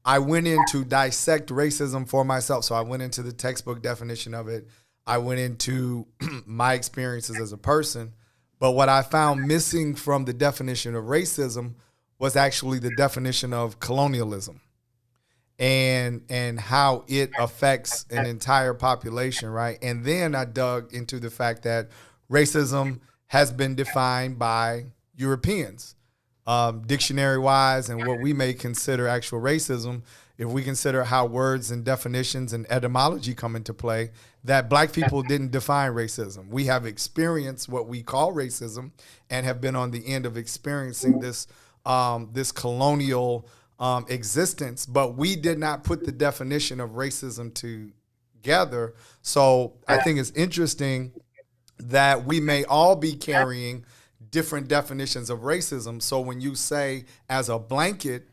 I went in to dissect racism for myself. So I went into the textbook definition of it. I went into my experiences as a person. But what I found missing from the definition of racism was actually the definition of colonialism. and how it affects an entire population, right? And then I dug into the fact that racism has been defined by Europeans, dictionary-wise, and what we may consider actual racism. If we consider how words and definitions and etymology come into play, that black people didn't define racism. We have experienced what we call racism and have been on the end of experiencing this this colonial existence, but we did not put the definition of racism together. So I think it's interesting that we may all be carrying different definitions of racism. So when you say as a blanket,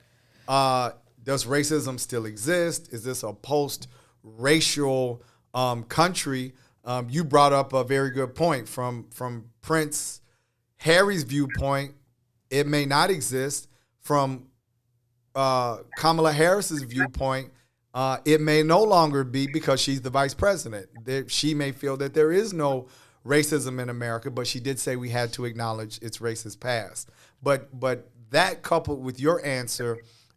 does racism still exist? Is this a post-racial country? You brought up a very good point. From Prince Harry's viewpoint, it may not exist. From Kamala Harris's viewpoint, it may no longer be because she's the vice president. She may feel that there is no racism in America, but she did say we had to acknowledge its racist past. But that coupled with your answer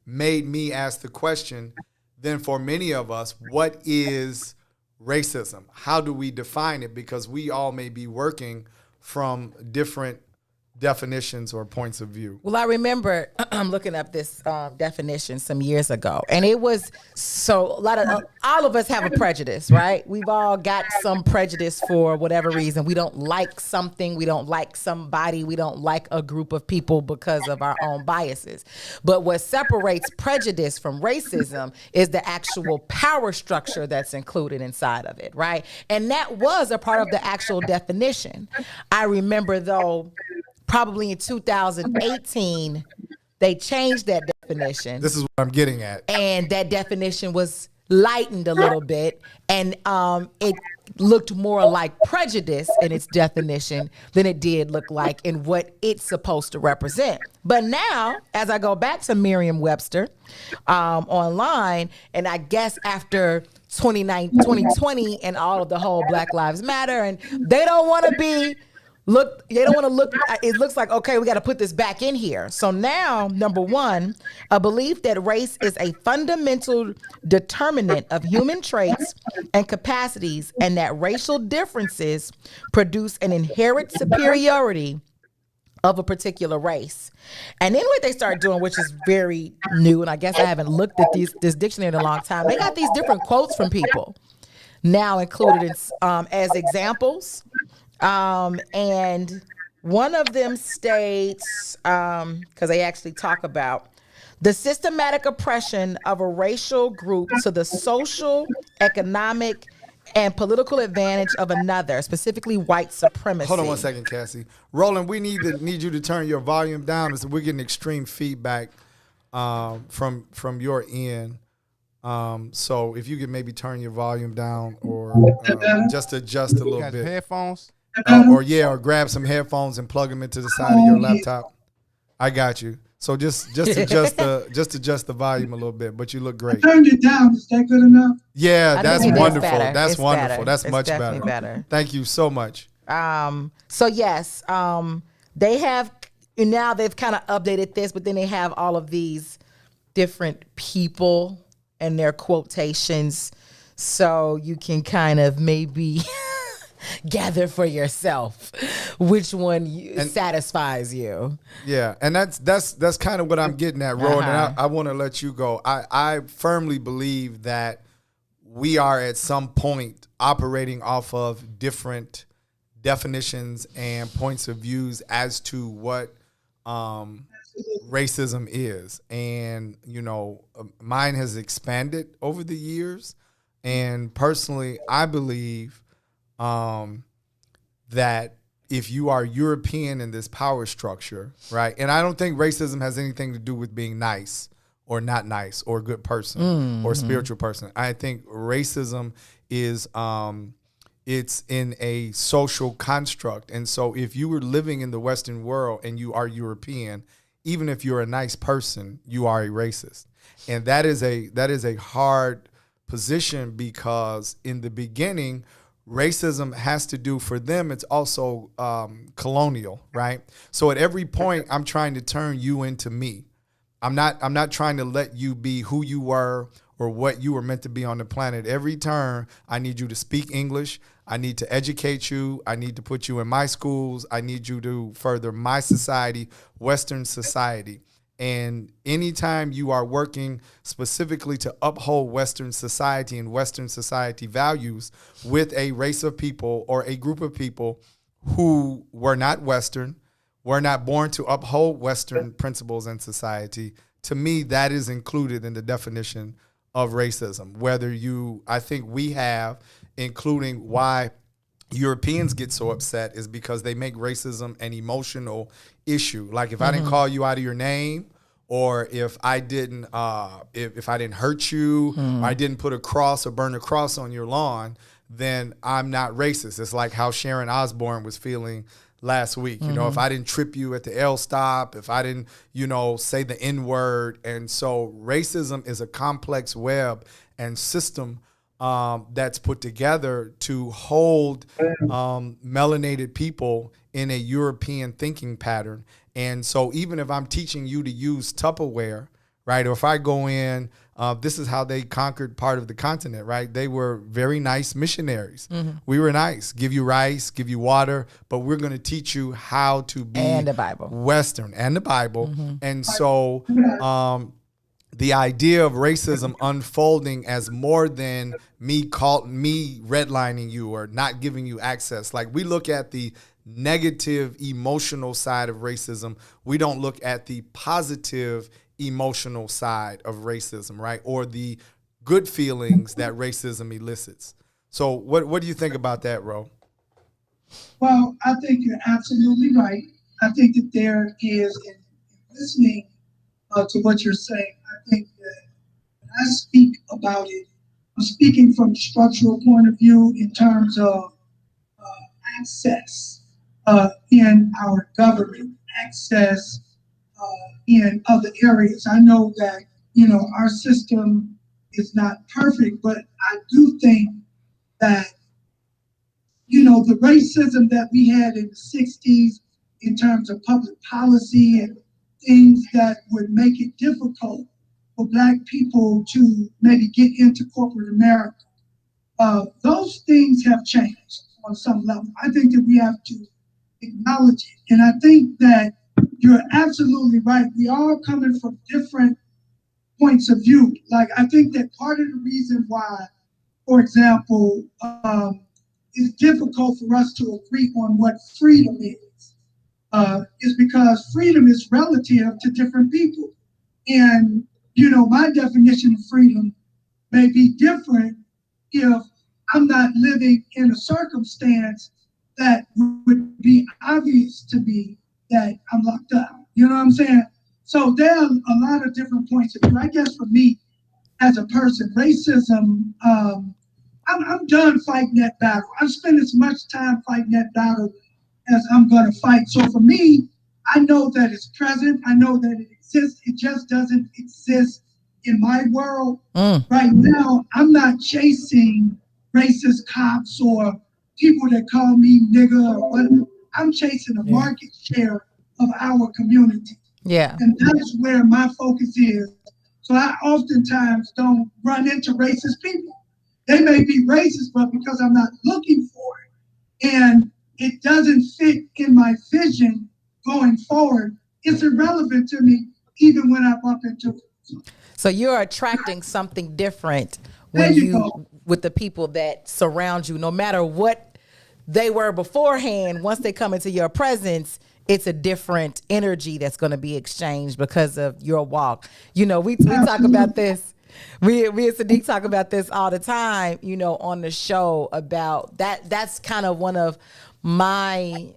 made me ask the question, then for many of us, what is racism? How do we define it? Because we all may be working from different definitions or points of view.
Well, I remember looking up this definition some years ago, and it was all of us have a prejudice, right? We've all got some prejudice for whatever reason. We don't like something, we don't like somebody, we don't like a group of people because of our own biases. But what separates prejudice from racism is the actual power structure that's included inside of it, right? And that was a part of the actual definition. I remember, though, probably in 2018, they changed that definition.
This is what I'm getting at.
And that definition was lightened a little bit, and it looked more like prejudice in its definition than it did look like in what it's supposed to represent. But now, as I go back to Merriam-Webster online, and I guess after 2020 and all of the whole Black Lives Matter, and they don't want to look, it looks like, okay, we got to put this back in here. So now, number one, a belief that race is a fundamental determinant of human traits and capacities, and that racial differences produce an inherent superiority of a particular race. And then what they start doing, which is very new, and I guess I haven't looked at this dictionary in a long time, they got these different quotes from people now included as examples. And one of them states, because they actually talk about the systematic oppression of a racial group to the social, economic, and political advantage of another, specifically white supremacy.
Hold on one second, Cassie. Roland, we need you to turn your volume down. We're getting extreme feedback from your end. So if you could maybe turn your volume down or just adjust a little bit.
Headphones?
Or grab some headphones and plug them into the side of your laptop. I got you. So just adjust the volume a little bit, but you look great.
I turned it down. Is that good enough?
Yeah, that's wonderful. That's
it's
wonderful.
Better.
That's
it's
much
definitely
better. Thank you so much.
So yes, they have, and now they've kind of updated this, but then they have all of these different people and their quotations, so you can kind of maybe gather for yourself which one satisfies you.
Yeah, and that's kind of what I'm getting at, Rowan. And I want to let you go. I firmly believe that we are at some point operating off of different definitions and points of views as to what racism is. And, mine has expanded over the years. And personally, I believe that if you are European in this power structure, right? And I don't think racism has anything to do with being nice or not nice or a good person or spiritual person. I think racism is it's in a social construct. And so if you were living in the Western world and you are European, even if you're a nice person, you are a racist. And that is a hard position, because in the beginning, racism has to do, for them, it's also colonial, right? So at every point, I'm trying to turn you into me. I'm not trying to let you be who you were or what you were meant to be on the planet. Every turn, I need you to speak English. I need to educate you. I need to put you in my schools. I need you to further my society, Western society. And anytime you are working specifically to uphold Western society and Western society values with a race of people or a group of people who were not Western, were not born to uphold Western principles in society, to me, that is included in the definition of racism. Whether you, I think we have, including why Europeans get so upset, is because they make racism an emotional issue. Like if I didn't call you out of your name, or if I didn't if I didn't hurt you, or I didn't put a cross or burn a cross on your lawn, then I'm not racist. It's like how Sharon Osbourne was feeling last week. You know, if I didn't trip you at the L stop, if I didn't, say the N word. And so racism is a complex web and system that's put together to hold melanated people in a European thinking pattern. And so even if I'm teaching you to use Tupperware, right, or if I go in, this is how they conquered part of the continent, right? They were very nice missionaries. We were nice, give you rice, give you water, but we're going to teach you how to be
and the Bible.
Western and the Bible. And so the idea of racism unfolding as more than me redlining you or not giving you access. Like we look at the negative emotional side of racism. We don't look at the positive emotional side of racism, right? Or the good feelings that racism elicits. So what do you think about that, Ro?
Well, I think you're absolutely right. I think that there is, in listening to what you're saying, I think that when I speak about it, I'm speaking from a structural point of view in terms of access in our government, access in other areas. I know that, our system is not perfect, but I do think that, the racism that we had in the 60s in terms of public policy and things that would make it difficult for Black people to maybe get into corporate America, those things have changed on some level. I think that we have to acknowledge it. And I think that you're absolutely right. We are coming from different points of view. Like, I think that part of the reason why, for example, it's difficult for us to agree on what freedom is because freedom is relative to different people. And, my definition of freedom may be different if I'm not living in a circumstance that would be obvious to me that I'm locked up. You know what I'm saying? So there are a lot of different points of view. I guess for me, as a person, racism, I'm done fighting that battle. I've spent as much time fighting that battle as I'm going to fight. So for me, I know that it's present. I know that it exists. It just doesn't exist in my world. Right now, I'm not chasing racist cops or people that call me nigga or whatever. I'm chasing a market share of our community.
Yeah. And
that's where my focus is. So I oftentimes don't run into racist people. They may be racist, but because I'm not looking for it and it doesn't fit in my vision going forward, it's irrelevant to me even when I bump into it.
So you're attracting something different when you with the people that surround you, no matter what they were beforehand. Once they come into your presence, it's a different energy that's going to be exchanged because of your walk. We talk about this. We and Sadeek talk about this all the time, on the show about that. That's kind of one of my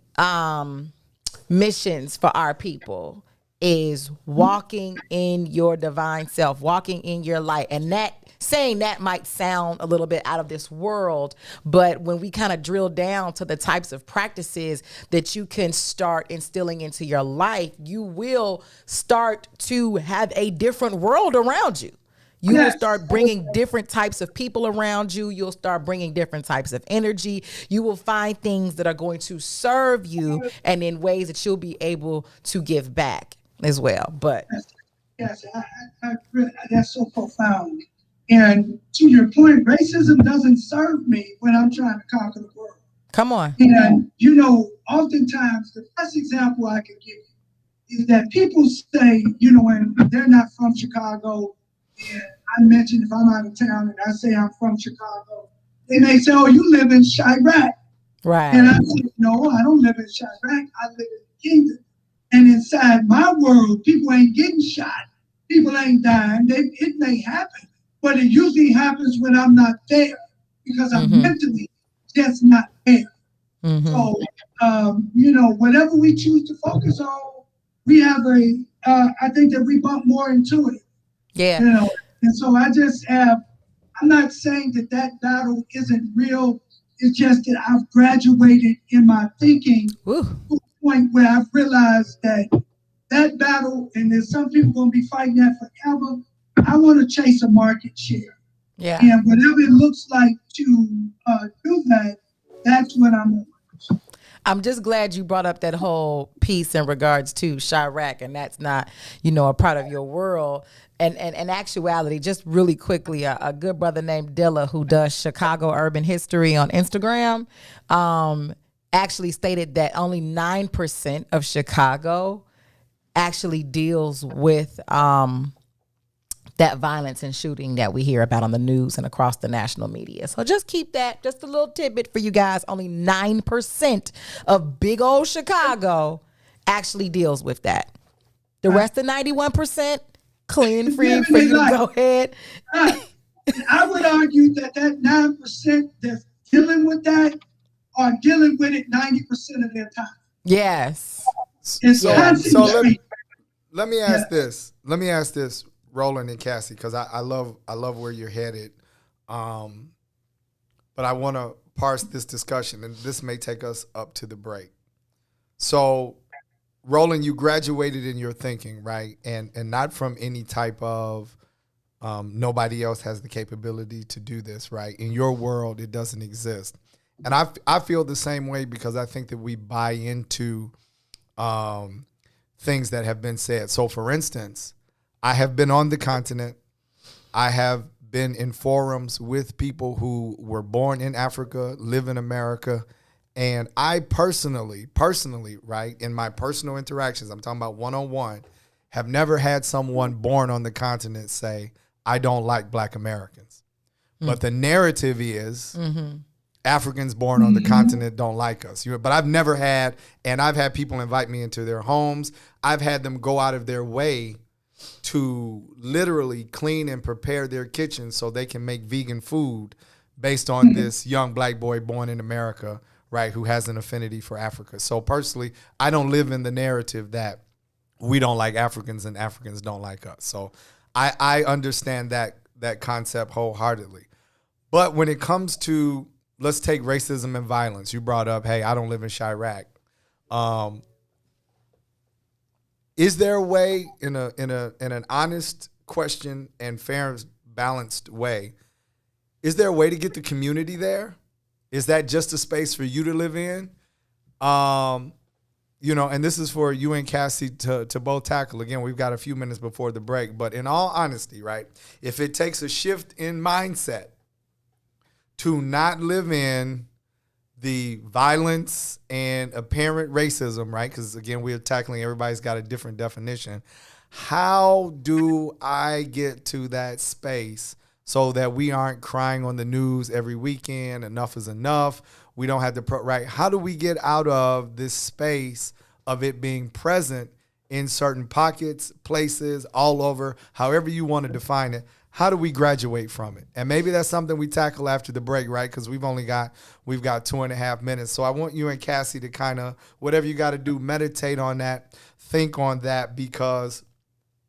missions for our people is walking in your divine self, walking in your light. And saying that might sound a little bit out of this world, but when we kind of drill down to the types of practices that you can start instilling into your life, you will start to have a different world around you. You will start bringing different types of people around you. You'll start bringing different types of energy. You will find things that are going to serve you and in ways that you'll be able to give back as well. But
yes, I that's so profound. And to your point, racism doesn't serve me when I'm trying to conquer the world.
Come on.
And, oftentimes the best example I can give you is that people say, when they're not from Chicago, and I mention if I'm out of town and I say I'm from Chicago, they may say, oh, you live in Chirac.
Right.
And I say, no, I don't live in Chirac. I live in the kingdom. And inside my world, people ain't getting shot. People ain't dying. It may happen, but it usually happens when I'm not there because I'm mentally just not there. So, whatever we choose to focus on, we have I think that we bump more into it.
Yeah.
And so I'm not saying that battle isn't real. It's just that I've graduated in my thinking to a point where I've realized that battle, and there's some people going to be fighting that forever. I want to chase a market share.
Yeah.
And whatever it looks like to do that, that's what I'm on.
I'm just glad you brought up that whole piece in regards to Chirac, and that's not, a part of your world. And in actuality, just really quickly, a good brother named Dilla, who does Chicago urban history on Instagram, actually stated that only 9% of Chicago actually deals with that violence and shooting that we hear about on the news and across the national media. So just keep that, just a little tidbit for you guys. Only 9% of big old Chicago actually deals with that. The rest of 91%, clean, free for you to go ahead.
I would argue that 9% that's dealing with that are dealing with it 90% of their time.
Yes.
So let me ask this. Let me ask this, Roland and Cassie, because I love where you're headed. But I want to parse this discussion, and this may take us up to the break. So, Roland, you graduated in your thinking, right? And not from any type of nobody else has the capability to do this, right? In your world, it doesn't exist. And I feel the same way because I think that we buy into things that have been said. So, for instance, I have been on the continent. I have been in forums with people who were born in Africa, live in America. And I personally, right, in my personal interactions, I'm talking about one-on-one, have never had someone born on the continent say, I don't like Black Americans. But the narrative is Africans born on the continent don't like us. But I've never had, and I've had people invite me into their homes. I've had them go out of their way to literally clean and prepare their kitchen so they can make vegan food based on this young Black boy born in America, right, who has an affinity for Africa. So personally, I don't live in the narrative that we don't like Africans and Africans don't like us. So I understand that concept wholeheartedly. But when it comes to, let's take racism and violence, you brought up, hey, I don't live in Chirac. Is there a way in an honest question and fair, balanced way, is there a way to get the community there? Is that just a space for you to live in? And this is for you and Cassie to both tackle. Again, we've got a few minutes before the break, but in all honesty, right, if it takes a shift in mindset to not live in the violence and apparent racism, right? Because again, we're tackling, everybody's got a different definition. How do I get to that space so that we aren't crying on the news every weekend, enough is enough? We don't have to, right? How do we get out of this space of it being present in certain pockets, places, all over, however you want to define it? How do we graduate from it? And maybe that's something we tackle after the break, right? Because we've got 2.5 minutes. So I want you and Cassie to kind of, whatever you got to do, meditate on that, think on that, because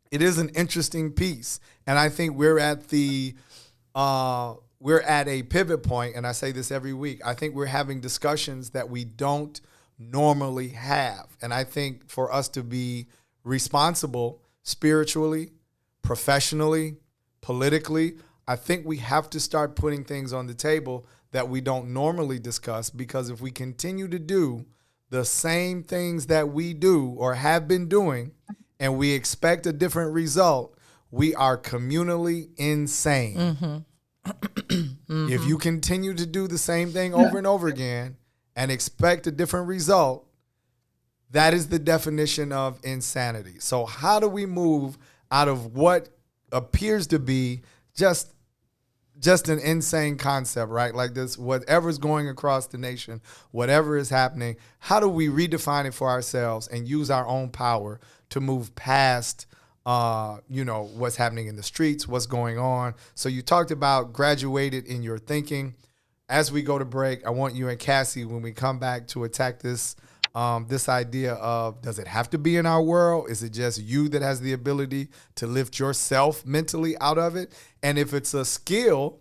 it is an interesting piece. And I think we're at a pivot point, and I say this every week. I think we're having discussions that we don't normally have. And I think for us to be responsible spiritually, professionally, politically, I think we have to start putting things on the table that we don't normally discuss, because if we continue to do the same things that we do or have been doing and we expect a different result, we are communally insane. If you continue to do the same thing over and over again and expect a different result, that is the definition of insanity. So how do we move out of what appears to be just an insane concept, right? Like this, whatever's going across the nation, whatever is happening, how do we redefine it for ourselves and use our own power to move past what's happening in the streets, what's going on. So you talked about graduated in your thinking. As we go to break, I want you and Cassie, when we come back, to attack this idea of, does it have to be in our world? Is it just you that has the ability to lift yourself mentally out of it? And if it's a skill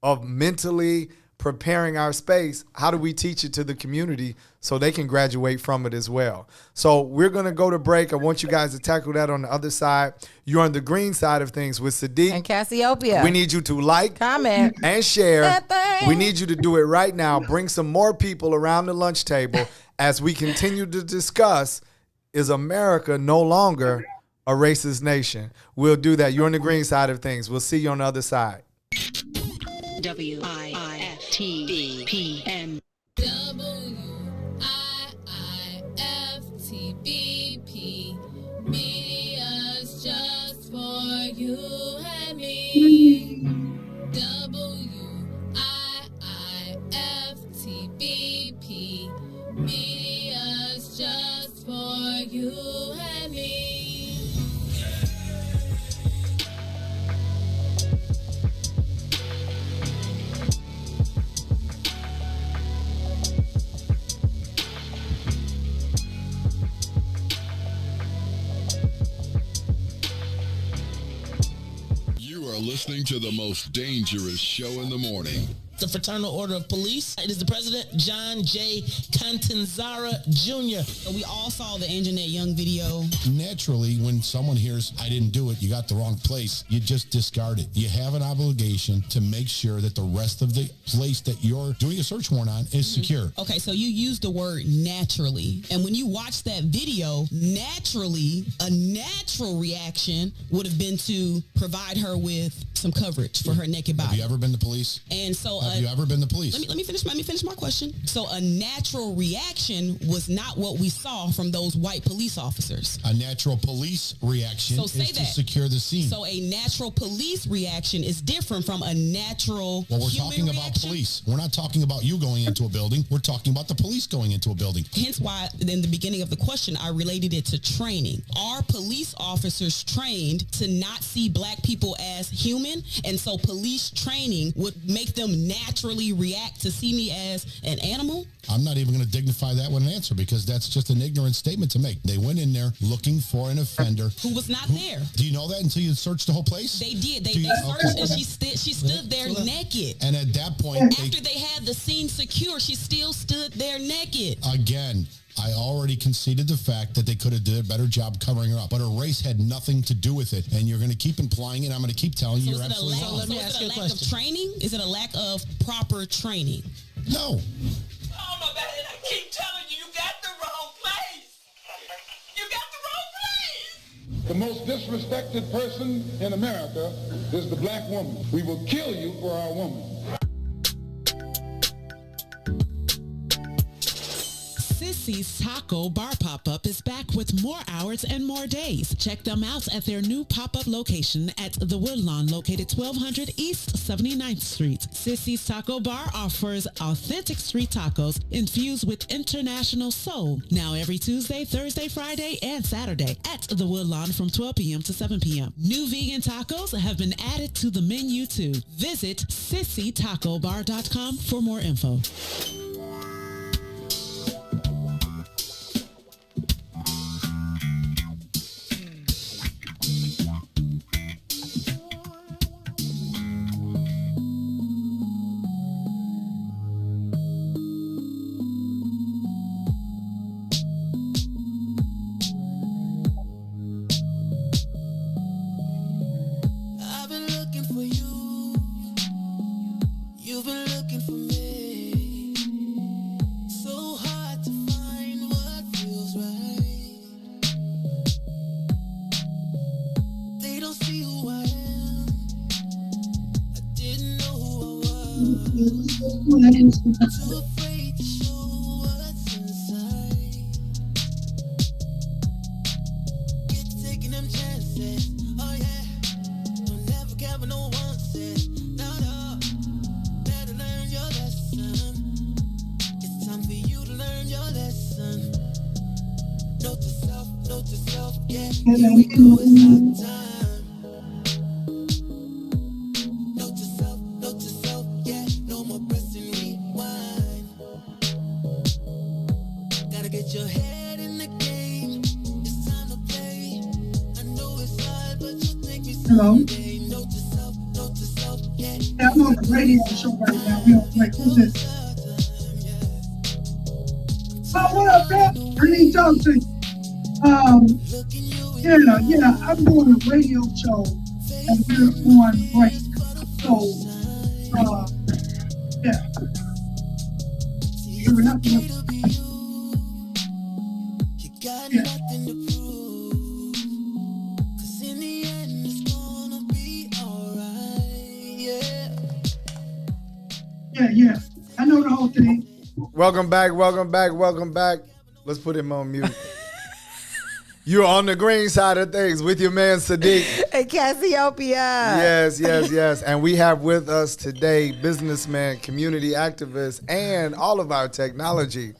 of mentally preparing our space, how do we teach it to the community so they can graduate from it as well? So we're going to go to break. I want you guys to tackle that on the other side. You're on the green side of things with Sadeek
and Cassiopeia.
We need you to like,
comment,
and share. We need you to do it right now. Bring some more people around the lunch table as we continue to discuss, is America no longer a racist nation? We'll do that. You're on the green side of things. We'll see you on the other side.
WIIFTBP. WIIFTBP. Media's just for you and me. WIIFTBP. Media's just for you and me.
Listening to the most dangerous show in the morning.
The Fraternal Order of Police. It is the president, John J. Catanzara Jr.
We all saw the Anjanette Young video.
Naturally, when someone hears, I didn't do it, you got the wrong place, you just discard it. You have an obligation to make sure that the rest of the place that you're doing a search warrant on is secure.
Okay, so you used the word naturally. And when you watch that video, naturally, a natural reaction would have been to provide her with some coverage for her naked body.
Have you ever been to police?
And so
have you ever been to police?
Let me finish my question. So a natural reaction was not what we saw from those white police officers.
A natural police reaction is to secure the scene.
So a natural police reaction is different from a natural
Well, we're
human
talking
reaction.
about police. We're not talking about you going into a building. We're talking about the police going into a building.
Hence why in the beginning of the question, I related it to training. Are police officers trained to not see black people as human? And so police training would make them naturally react to see me as an animal?
I'm not even going to dignify that with an answer because that's just an ignorant statement to make. They went in there looking for an offender.
Who was not there.
Do you know that until you searched the whole place?
They did. They searched and she stood there naked.
And at that point...
After they had the scene secure, she still stood there naked.
Again, I already conceded the fact that they could have did a better job covering her up. But her race had nothing to do with it. And you're going to keep implying it. I'm going to keep telling you you're absolutely wrong.
Let me ask you a question. Of training? Is it a lack of proper training?
No.
Oh, my bad. I keep telling you, you got the wrong place. You got the wrong place.
The most disrespected person in America is the black woman. We will kill you for our woman.
Sissy's Taco Bar Pop-Up is back with more hours and more days. Check them out at their new pop-up location at the Woodlawn, located 1200 East 79th Street. Sissy's Taco Bar offers authentic street tacos infused with international soul. Now every Tuesday, Thursday, Friday, and Saturday at the Woodlawn from 12 p.m. to 7 p.m. New vegan tacos have been added to the menu too. Visit sissytacobar.com for more info.
You've been looking for me.
Hello? Yeah, I'm on the radio show right now. We don't like, who's this? Oh, what up, man? I need to talk to you. Yeah, I'm doing a radio show and we're on break. So, yeah. You're not gonna... Yeah. I know the whole thing.
Welcome back. Let's put him on mute. You're on the green side of things with your man Sadeek.
And Cassiopeia.
Yes. And we have with us today businessman, community activist, and all of our technology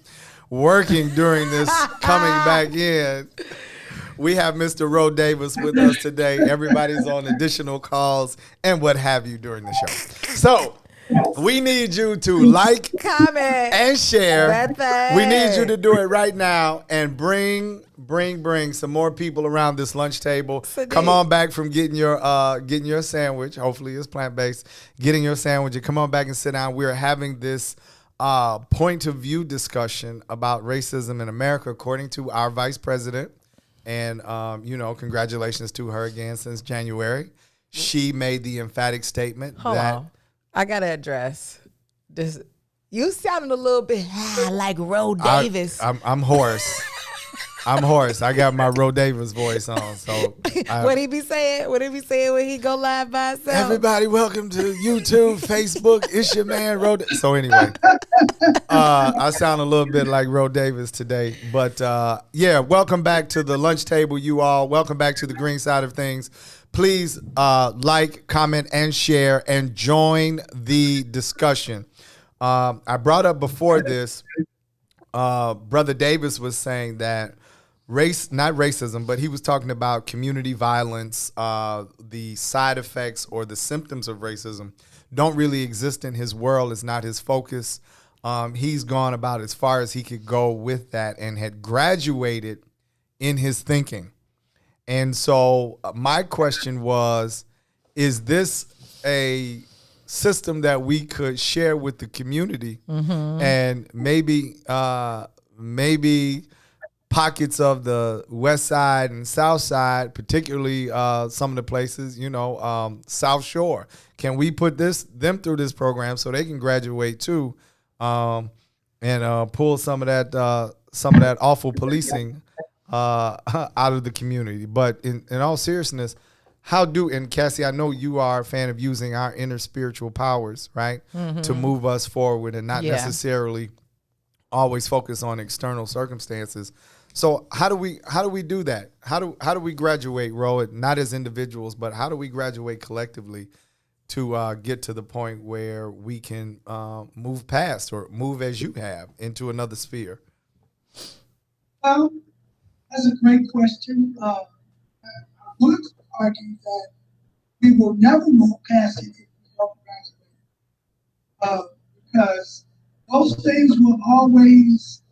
working during this coming back in. We have Mr. Ro Davis with us today. Everybody's on additional calls and what have you during the show. So we need you to like,
comment,
and share.
That's
We need you to do it right now and bring some more people around this lunch table.
Sadeek.
Come on back from getting your sandwich. Hopefully it's plant-based. Getting your sandwich and come on back and sit down. We are having this point of view discussion about racism in America, according to our vice president. And congratulations to her again since January. She made the emphatic statement
Hold on. I got to address this. You sounded a little bit like Ro Davis.
I'm hoarse. I'm hoarse. I got my Ro Davis voice on. So
what he be saying? What he be saying when he go live by himself?
Everybody, welcome to YouTube, Facebook. It's your man Ro. So anyway, I sound a little bit like Ro Davis today, but welcome back to the lunch table, you all. Welcome back to the green side of things. Please like, comment, and share, and join the discussion. I brought up before this, Brother Davis was saying that not racism, but he was talking about community violence, the side effects or the symptoms of racism don't really exist in his world. It's not his focus. He's gone about as far as he could go with that and had graduated in his thinking. And so my question was, is this a system that we could share with the community and maybe pockets of the west side and south side, particularly some of the places, South Shore. Can we put them through this program so they can graduate too and pull some of that awful policing out of the community? But in all seriousness, and Cassie, I know you are a fan of using our inner spiritual powers, right, to move us forward and not necessarily always focus on external circumstances. So how do we do that? How do we graduate, Ro, not as individuals, but how do we graduate collectively to get to the point where we can move past or move as you have into another sphere?
That's a great question. I would argue that we will never move past it if we don't graduate. Because those things will always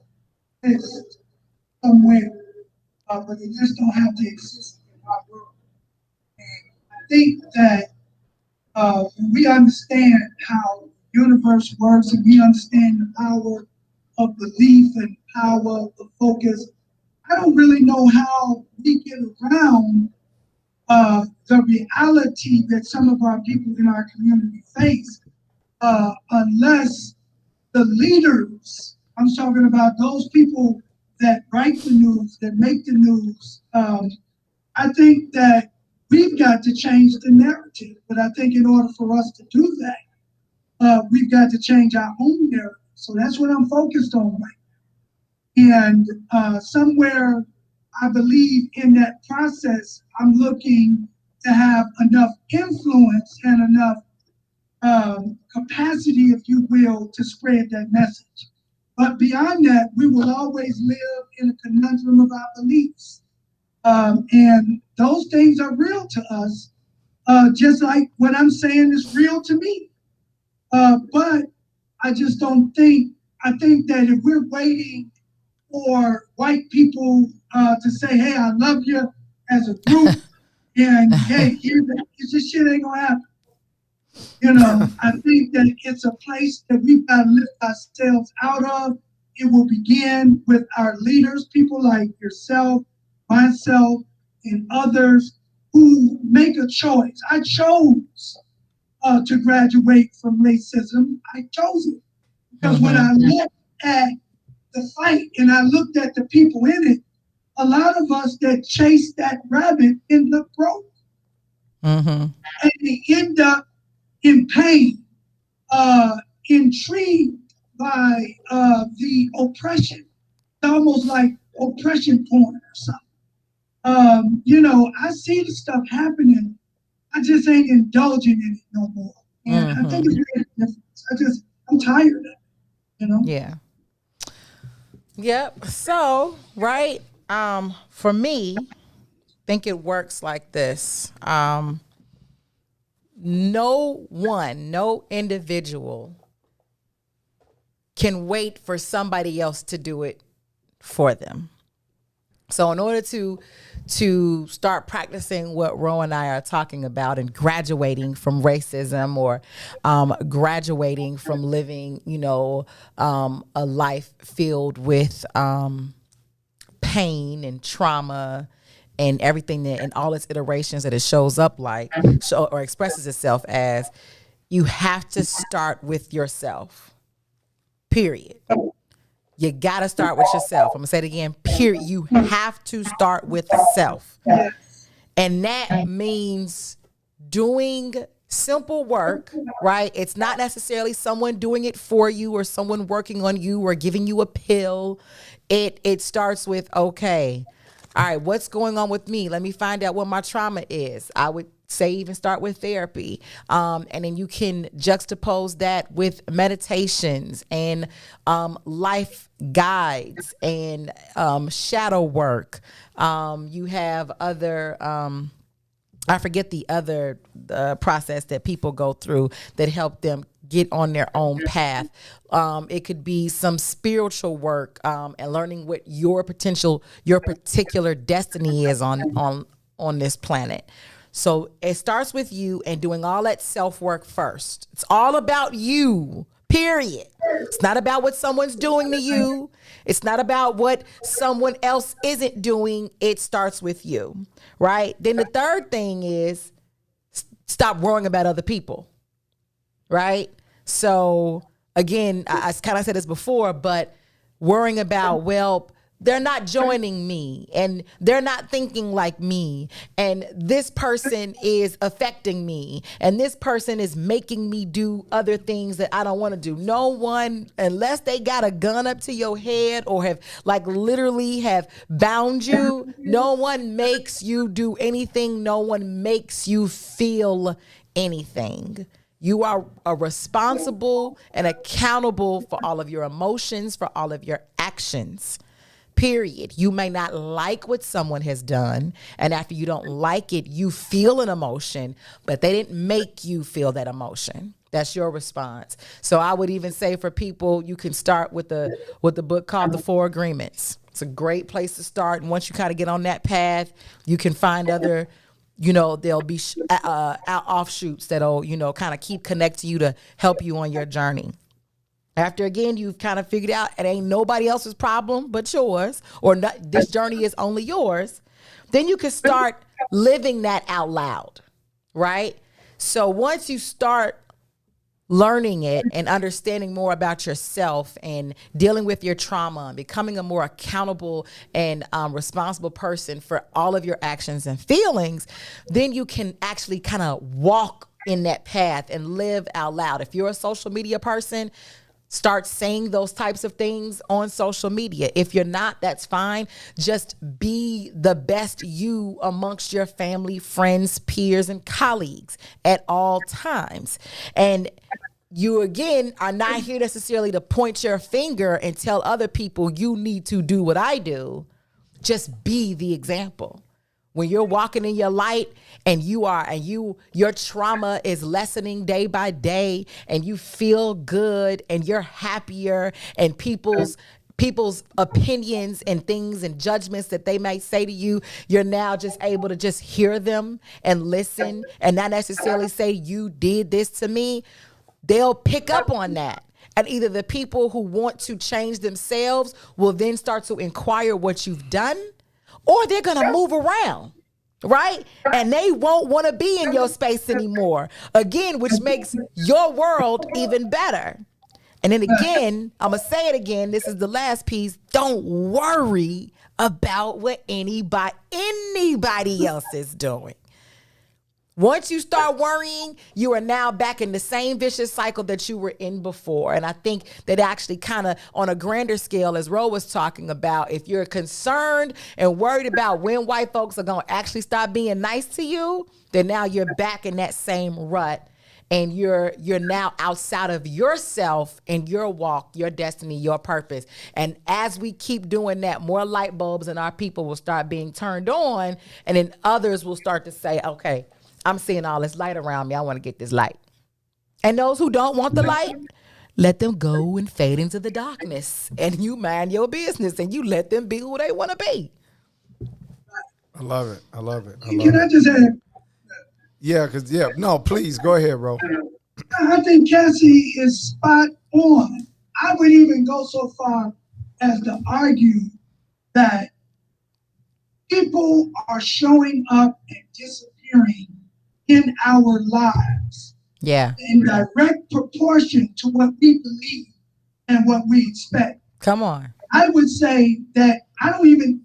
exist somewhere, but they just don't have to exist in our world. And I think that when we understand how the universe works and we understand the power of belief and power of focus, I don't really know how we get around the reality that some of our people in our community face unless the leaders, I'm talking about those people that write the news, that make the news, I think that we've got to change the narrative. But I think in order for us to do that, we've got to change our own narrative. So that's what I'm focused on right now. And somewhere, I believe in that process, I'm looking to have enough influence and enough capacity, if you will, to spread that message. But beyond that, we will always live in a conundrum of our beliefs. And those things are real to us, just like what I'm saying is real to me. But I just don't think, I think that if we're waiting for white people to say, hey, I love you as a group, and hey, this shit ain't gonna happen. You know, I think that it's a place that we've got to lift ourselves out of. It will begin with our leaders, people like yourself, myself, and others who make a choice. I chose to graduate from racism. I chose it because when I looked at the fight and I looked at the people in it, a lot of us that chase that rabbit end up broke. And they end up in pain, intrigued by the oppression. It's almost like oppression porn or something. You know, I see the stuff happening. I just ain't indulging in it no more. And I think it's really different. I'm tired of it, you know?
Yeah. Yep. So, right. For me, I think it works like this. No individual can wait for somebody else to do it for them. So in order to start practicing what Ro and I are talking about and graduating from racism or graduating from living, you know, a life filled with pain and trauma and everything that in all its iterations that it shows up like or expresses itself as, you have to start with yourself. Period. You got to start with yourself. I'm going to say it again. Period. You have to start with self. And that means doing simple work, right? It's not necessarily someone doing it for you or someone working on you or giving you a pill. It starts with, okay, all right, what's going on with me? Let me find out what my trauma is. I would say even start with therapy. And then you can juxtapose that with meditations and life guides and shadow work. You have other, I forget the other process that people go through that help them get on their own path. It could be some spiritual work and learning what your particular destiny is on this planet. So it starts with you and doing all that self-work first. It's all about you, period. It's not about what someone's doing to you. It's not about what someone else isn't doing. It starts with you, right? Then the third thing is stop worrying about other people, right? So again, I kind of said this before, but worrying about, well, they're not joining me and they're not thinking like me. And this person is affecting me. And this person is making me do other things that I don't want to do. No one, unless they got a gun up to your head or have like literally have bound you, no one makes you do anything. No one makes you feel anything. You are responsible and accountable for all of your emotions, for all of your actions. Period. You may not like what someone has done, and after you don't like it, you feel an emotion, but they didn't make you feel that emotion. That's your response. So I would even say for people, you can start with the book called The Four Agreements. It's a great place to start, and once you kind of get on that path, you can find other, you know, there'll be offshoots that'll, you know, kind of keep connecting you to help you on your journey. After, again, you've kind of figured out it ain't nobody else's problem but yours, or not, this journey is only yours, then you can start living that out loud, right? So once you start learning it and understanding more about yourself and dealing with your trauma and becoming a more accountable and responsible person for all of your actions and feelings, then you can actually kind of walk in that path and live out loud. If you're a social media person, start saying those types of things on social media. If you're not, that's fine. Just be the best you amongst your family, friends, peers, and colleagues at all times. And you, again, are not here necessarily to point your finger and tell other people you need to do what I do. Just be the example. When you're walking in your light and your trauma is lessening day by day and you feel good and you're happier and people's opinions and things and judgments that they might say to you, you're now just able to just hear them and listen and not necessarily say, you did this to me. They'll pick up on that. And either the people who want to change themselves will then start to inquire what you've done, or they're going to move around, right? And they won't want to be in your space anymore, again, which makes your world even better. And then again, I'm going to say it again. This is the last piece. Don't worry about what anybody else is doing. Once you start worrying, you are now back in the same vicious cycle that you were in before. And I think that actually kind of on a grander scale, as Ro was talking about, if you're concerned and worried about when white folks are going to actually stop being nice to you, then now you're back in that same rut. And you're now outside of yourself and your walk, your destiny, your purpose. And as we keep doing that, more light bulbs in our people will start being turned on. And then others will start to say, okay, I'm seeing all this light around me. I want to get this light. And those who don't want the light, let them go and fade into the darkness. And you mind your business and you let them be who they want to be.
I love it. I love it.
Can I just add?
No, please go ahead, bro.
I think Cassie is spot on. I would even go so far as to argue that people are showing up and disappearing in our lives.
Yeah.
In direct proportion to what we believe and what we expect.
Come on.
I would say that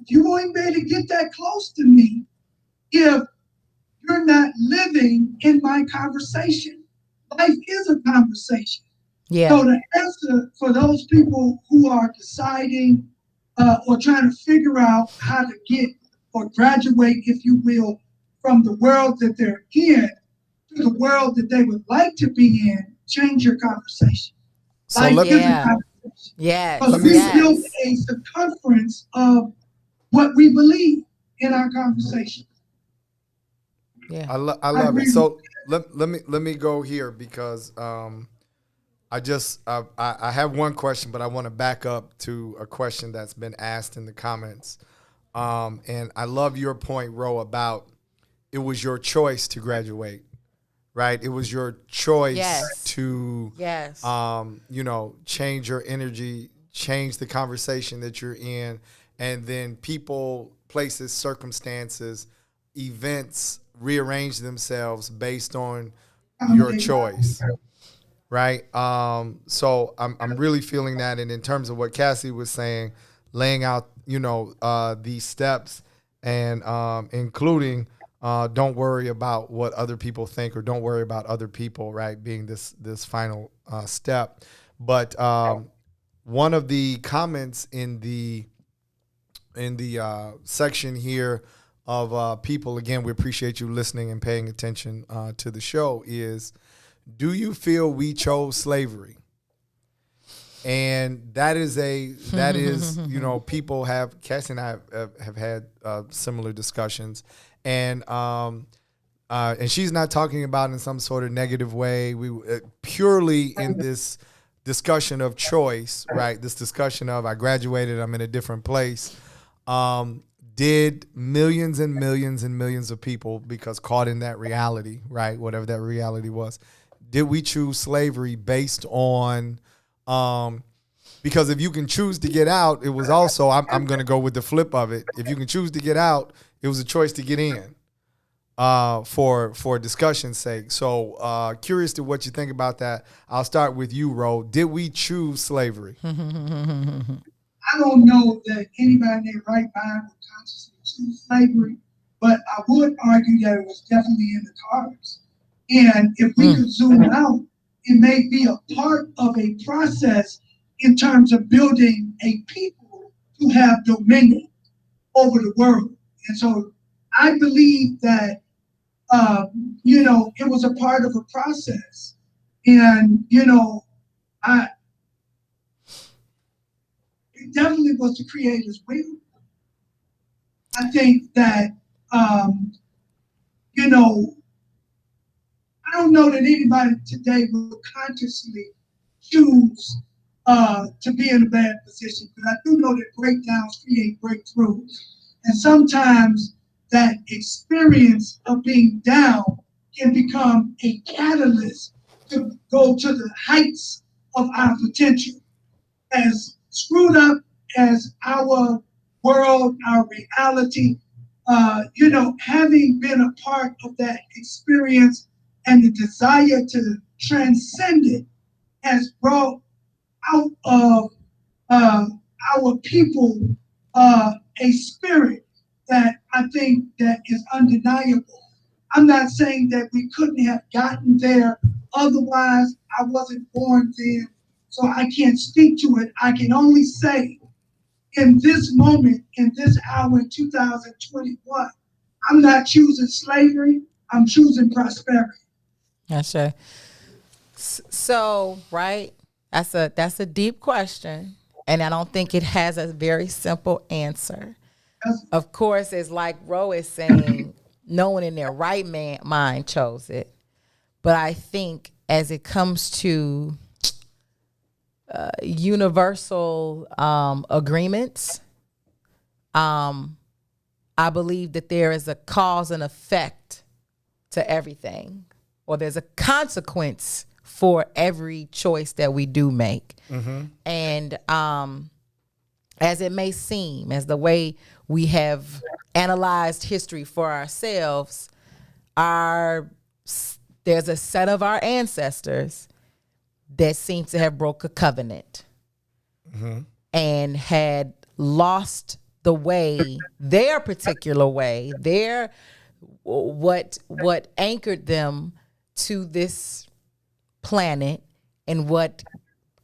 you won't be able to get that close to me if you're not living in my conversation. Life is a conversation.
Yeah.
So the answer for those people who are deciding or trying to figure out how to get or graduate, if you will, from the world that they're in to the world that they would like to be in, change your conversation.
So
Life is a
Yeah.
conversation.
Yes.
Because we built a circumference of what we believe in our conversation.
Yeah.
I love it. So let me go here because I have one question, but I want to back up to a question that's been asked in the comments. And I love your point, Ro, about it was your choice to graduate, right? It was your choice to, change your energy, change the conversation that you're in, and then people, places, circumstances, events rearrange themselves based on your choice, right? So I'm really feeling that, and in terms of what Cassie was saying, laying out, these steps and including don't worry about what other people think or don't worry about other people, right? Being this final step. But one of the comments in the section here of people, again, we appreciate you listening and paying attention to the show, is, do you feel we chose slavery? And that is people have, Cassie and I have had similar discussions, and she's not talking about in some sort of negative way. We purely in this discussion of choice, right? This discussion of I graduated, I'm in a different place. Did millions and millions and millions of people, because caught in that reality, right? Whatever that reality was, did we choose slavery based on? Because if you can choose to get out, it was also, I'm going to go with the flip of it. If you can choose to get out, it was a choice to get in for discussion's sake. So curious to what you think about that. I'll start with you, Ro. Did we choose slavery?
I don't know that anybody in their right mind would consciously choose slavery, but I would argue that it was definitely in the cards. And if we could zoom out, it may be a part of a process in terms of building a people to have dominion over the world. And so I believe that, it was a part of a process. And, it definitely was the Creator's will. I think that, I don't know that anybody today will consciously choose to be in a bad position, but I do know that breakdowns create breakthroughs. And sometimes that experience of being down can become a catalyst to go to the heights of our potential. As screwed up as our world, our reality, having been a part of that experience and the desire to transcend it has brought out of our people a spirit that I think that is undeniable. I'm not saying that we couldn't have gotten there otherwise. I wasn't born then, so I can't speak to it. I can only say in this moment, in this hour in 2021, I'm not choosing slavery, I'm choosing prosperity.
That's right. So, right, that's a deep question, and I don't think it has a very simple answer. Of course, it's like Ro is saying, no one in their right mind chose it. But I think as it comes to universal agreements, I believe that there is a cause and effect to everything, or there's a consequence for every choice that we do make. Mm-hmm. And as it may seem, as the way we have analyzed history for ourselves, there's a set of our ancestors that seem to have broke a covenant and had lost the way, their particular way, what anchored them to this planet and what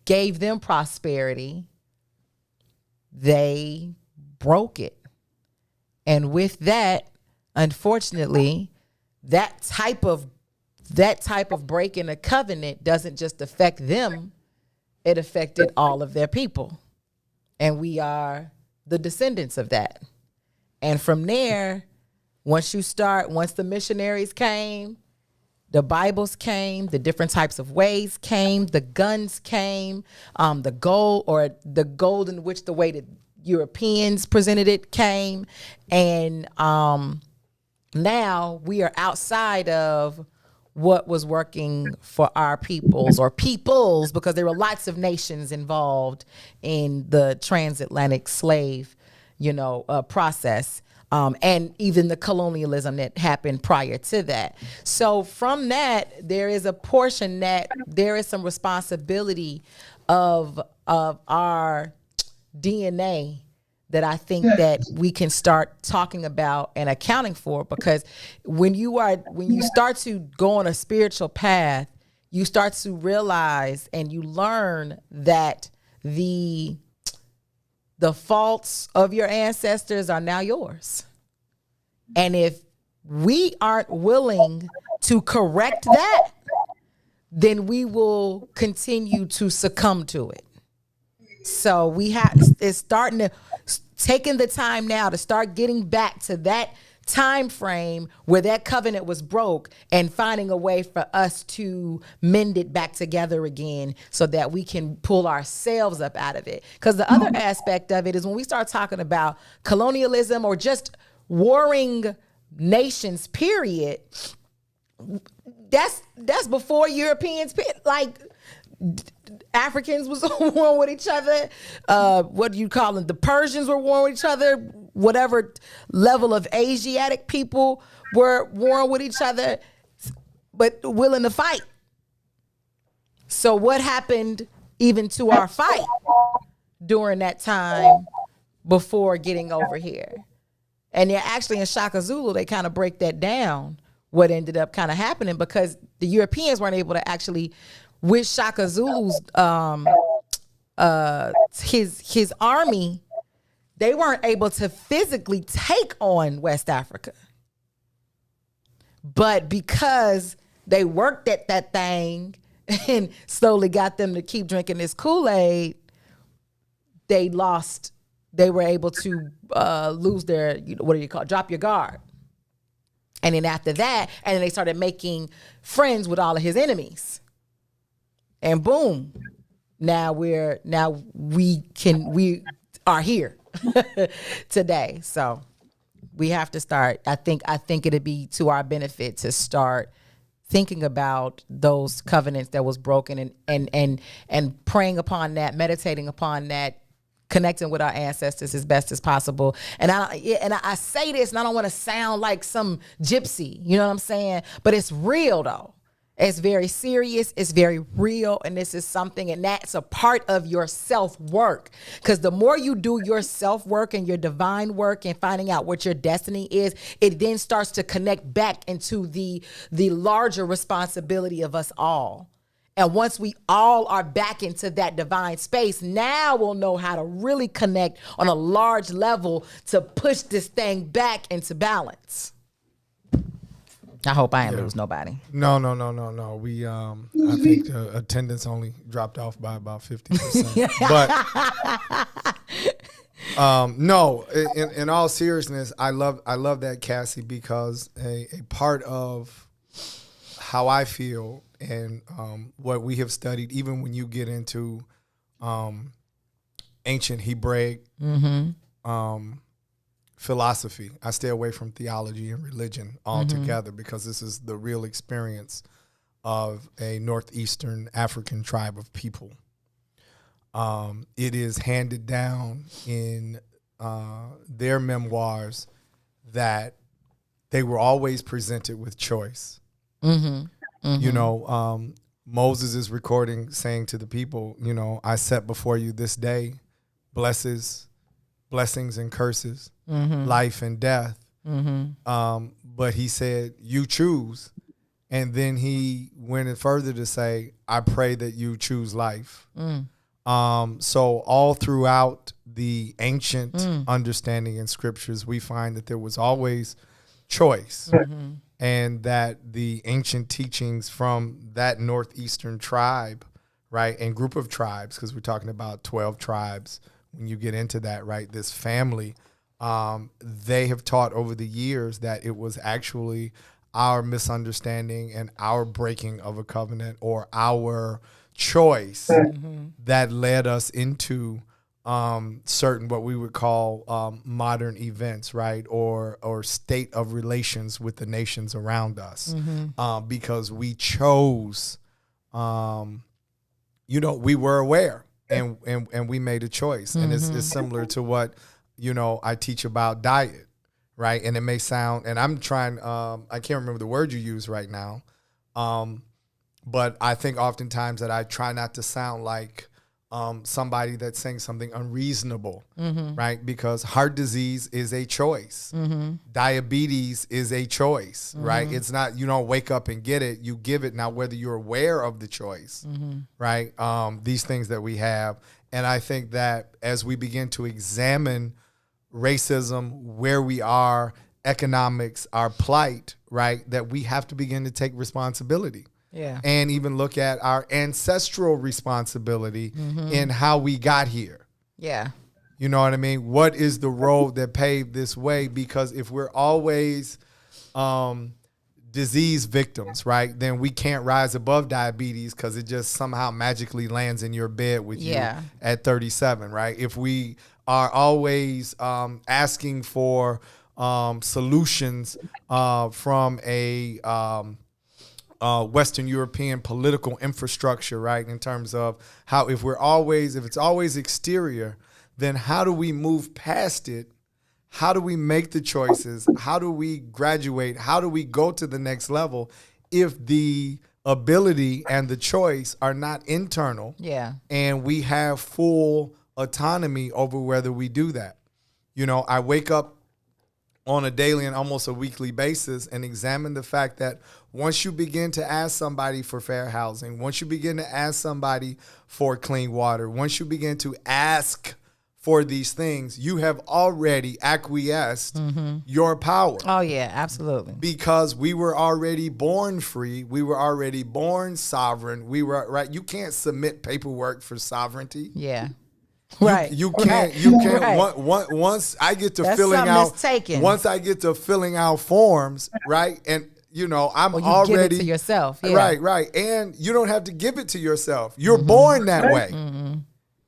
gave them prosperity. They broke it. And with that, unfortunately, that type of breaking a covenant doesn't just affect them, it affected all of their people. And we are the descendants of that. And from there, once the missionaries came, the Bibles came, the different types of ways came, the guns came, the gold in which the way that Europeans presented it came. And now we are outside of what was working for our peoples, because there were lots of nations involved in the transatlantic slave, process. And even the colonialism that happened prior to that. So from that, there is a portion that there is some responsibility of our DNA that I think that we can start talking about and accounting for, because when you start to go on a spiritual path, you start to realize and you learn that the faults of your ancestors are now yours. And if we aren't willing to correct that, then we will continue to succumb to it. So taking the time now to start getting back to that time frame where that covenant was broke and finding a way for us to mend it back together again so that we can pull ourselves up out of it. Because the other aspect of it is when we start talking about colonialism or just warring nations, period, that's before Europeans, like Africans was warring with each other. What do you call them? The Persians were warring with each other. Whatever level of Asiatic people were warring with each other, but willing to fight. So what happened even to our fight during that time before getting over here? And they're actually in Shaka Zulu, they kind of break that down, what ended up kind of happening, because the Europeans weren't able to actually, with Shaka Zulu's his army, they weren't able to physically take on West Africa. But because they worked at that thing and slowly got them to keep drinking this Kool-Aid, they were able to lose their, drop your guard. And then after that, and then they started making friends with all of his enemies. And boom, now we are here today. So we have to start. I think it'd be to our benefit to start thinking about those covenants that was broken and praying upon that, meditating upon that, connecting with our ancestors as best as possible. And I say this, and I don't want to sound like some gypsy, you know what I'm saying? But it's real though. It's very serious. It's very real. And this is something, and that's a part of your self-work. Because the more you do your self-work and your divine work and finding out what your destiny is, it then starts to connect back into the larger responsibility of us all. And once we all are back into that divine space, now we'll know how to really connect on a large level to push this thing back into balance. I hope I ain't lose nobody.
No. We, I think the attendance only dropped off by about 50%. But no, in all seriousness, I love that, Cassie, because a part of how I feel and what we have studied, even when you get into ancient Hebraic philosophy. I stay away from theology and religion altogether because this is the real experience of a northeastern African tribe of people. It is handed down in their memoirs that they were always presented with choice. You know, Moses is recording saying to the people, you know, I set before you this day blessings and curses, life and death. But he said, you choose. And then he went further to say, I pray that you choose life. So all throughout the ancient understanding in scriptures, we find that there was always choice. And that the ancient teachings from that northeastern tribe, right, and group of tribes, because we're talking about 12 tribes, when you get into that, right, this family, they have taught over the years that it was actually our misunderstanding and our breaking of a covenant or our choice that led us into certain what we would call modern events, right, or state of relations with the nations around us, because we chose, you know, we were aware and we made a choice, and it's similar to what, you know, I teach about diet, right, and it may sound, and I'm trying, I can't remember the word you use right now, but I think oftentimes that I try not to sound like somebody that's saying something unreasonable, right? Because heart disease is a choice. Diabetes is a choice, right? It's not, you don't wake up and get it, you give it. Now, whether you're aware of the choice, right? These things that we have. And I think that as we begin to examine racism, where we are, economics, our plight, right? That we have to begin to take responsibility. Yeah. And even look at our ancestral responsibility in how we got here. Yeah. You know what I mean? What is the road that paved this way? Because if we're always disease victims, right, then we can't rise above diabetes because it just somehow magically lands in your bed with you at 37, right? If we are always asking for solutions from a Western European political infrastructure, right? In terms of how, if it's always exterior, then how do we move past it? How do we make the choices? How do we graduate? How do we go to the next level if the ability and the choice are not internal? Yeah. And we have full autonomy over whether we do that. You know, I wake up on a daily and almost a weekly basis and examine the fact that once you begin to ask somebody for fair housing, once you begin to ask somebody for clean water, once you begin to ask for these things, you have already acquiesced your power.
Oh, yeah, absolutely.
Because we were already born free. We were already born sovereign. We were, right? You can't submit paperwork for sovereignty.
Yeah. Right.
You can't.
Right.
Once I get to
That's
filling
something
out.
that's taken.
Once I get to filling out forms, right, and I'm
Well, you
already
give it to yourself. Yeah.
Right, and you don't have to give it to yourself. You're born that way,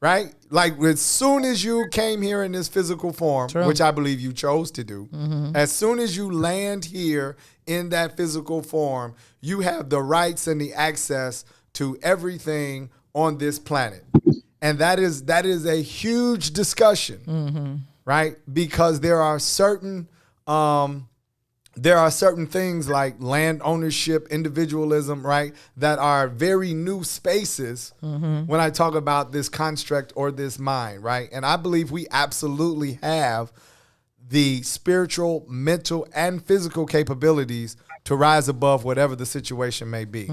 right? Like as soon as you came here in this physical form, which I believe you chose to do, as soon as you land here in that physical form, you have the rights and the access to everything on this planet. And that is a huge discussion, right? Because there are certain things like land ownership, individualism, right, that are very new spaces when I talk about this construct or this mind, right? And I believe we absolutely have the spiritual, mental, and physical capabilities to rise above whatever the situation may be.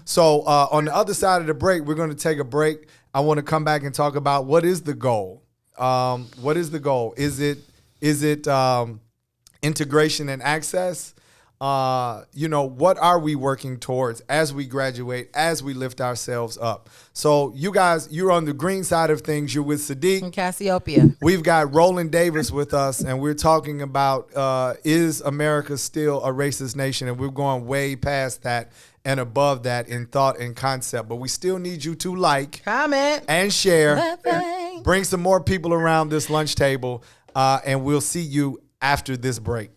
So on the other side of the break, we're going to take a break. I want to come back and talk about what is the goal. What is the goal? Is it integration and access? What are we working towards as we graduate, as we lift ourselves up? So you guys, you're on the green side of things. You're with Sadeek
and Cassiopeia.
We've got Roland Davis with us, and we're talking about is America still a racist nation? And we're going way past that and above that in thought and concept. But we still need you to like,
comment,
and share. Bring some more people around this lunch table, and we'll see you after this break.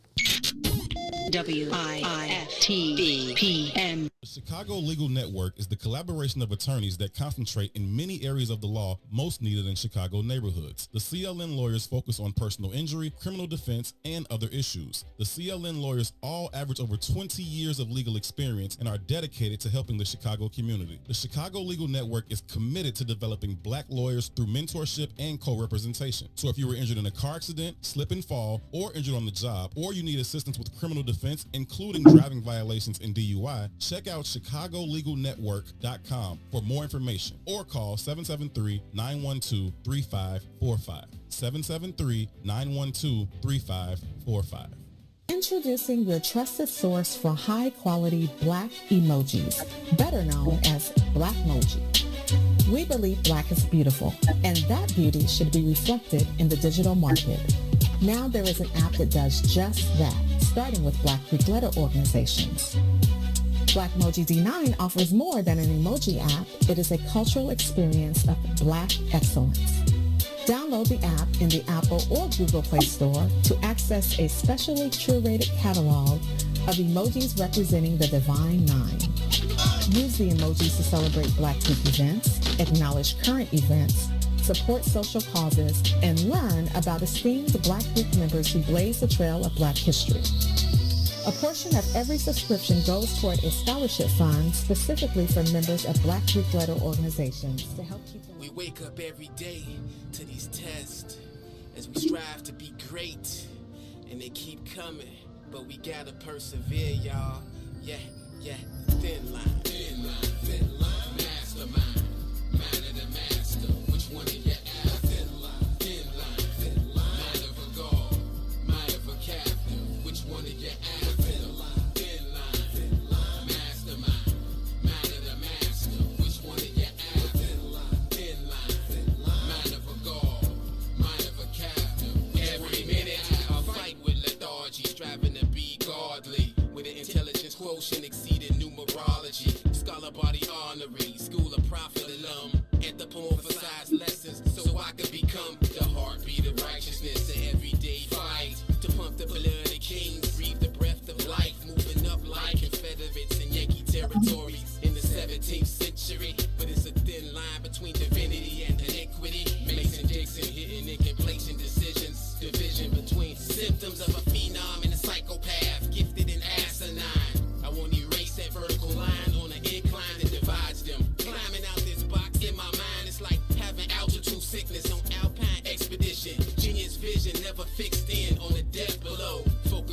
WIIFTBP. The Chicago Legal Network is the collaboration of attorneys that concentrate in many areas of the law most needed in Chicago neighborhoods. The CLN lawyers focus on personal injury, criminal defense, and other issues. The CLN lawyers all average over 20 years of legal experience and are dedicated to helping the Chicago community. The Chicago Legal Network is committed to developing black lawyers through mentorship and co-representation. So if you were injured in a car accident, slip and fall, or injured on the job, or you need assistance with criminal defense, including driving violations and DUI, check out ChicagoLegalNetwork.com for more information or call 773-912-3545. 773-912-3545.
Introducing your trusted source for high-quality black emojis, better known as Blackmoji. We believe black is beautiful, and that beauty should be reflected in the digital market. Now there is an app that does just that, starting with Black Greek letter organizations. Blackmoji D9 offers more than an emoji app. It is a cultural experience of black excellence. Download the app in the Apple or Google Play Store to access a specially curated catalog of emojis representing the Divine Nine. Use the emojis to celebrate Black Greek events, acknowledge current events, support social causes, and learn about esteemed Black Greek members who blaze the trail of Black history. A portion of every subscription goes toward a scholarship fund specifically for members of Black Greek letter organizations to help keep them.
We wake up every day to these tests as we strive to be great, and they keep coming, but we gotta persevere, y'all. Yeah, thin line, mastermind, mind of the master. Which one of you after? Thin line, mind of a god, mind of a captain. Which one of you after? Thin line, mastermind, mind of the master. Which one of you after? Thin line, mind of a god, mind of a captain. Every minute I fight with lethargy, striving to be godly, with an intelligence quotient exceeding numerology. Scholar body honorary, school of prophet alum, anthropomorphized lessons so I could become the heartbeat of righteousness, the everyday fight to pump the blood of kings, breathe the breath of life, moving up like Confederates in Yankee territories in the 17th century. But it's a thin line between divinity and iniquity. Mason Dixon hitting in complacent decisions, division between symptoms of a phenom and a psychopath, gifted and asinine. I won't erase that vertical line on an incline that divides them. Climbing out this box in my mind, it's like having altitude sickness on alpine expedition. Genius vision never fixed in on the depth below. Focus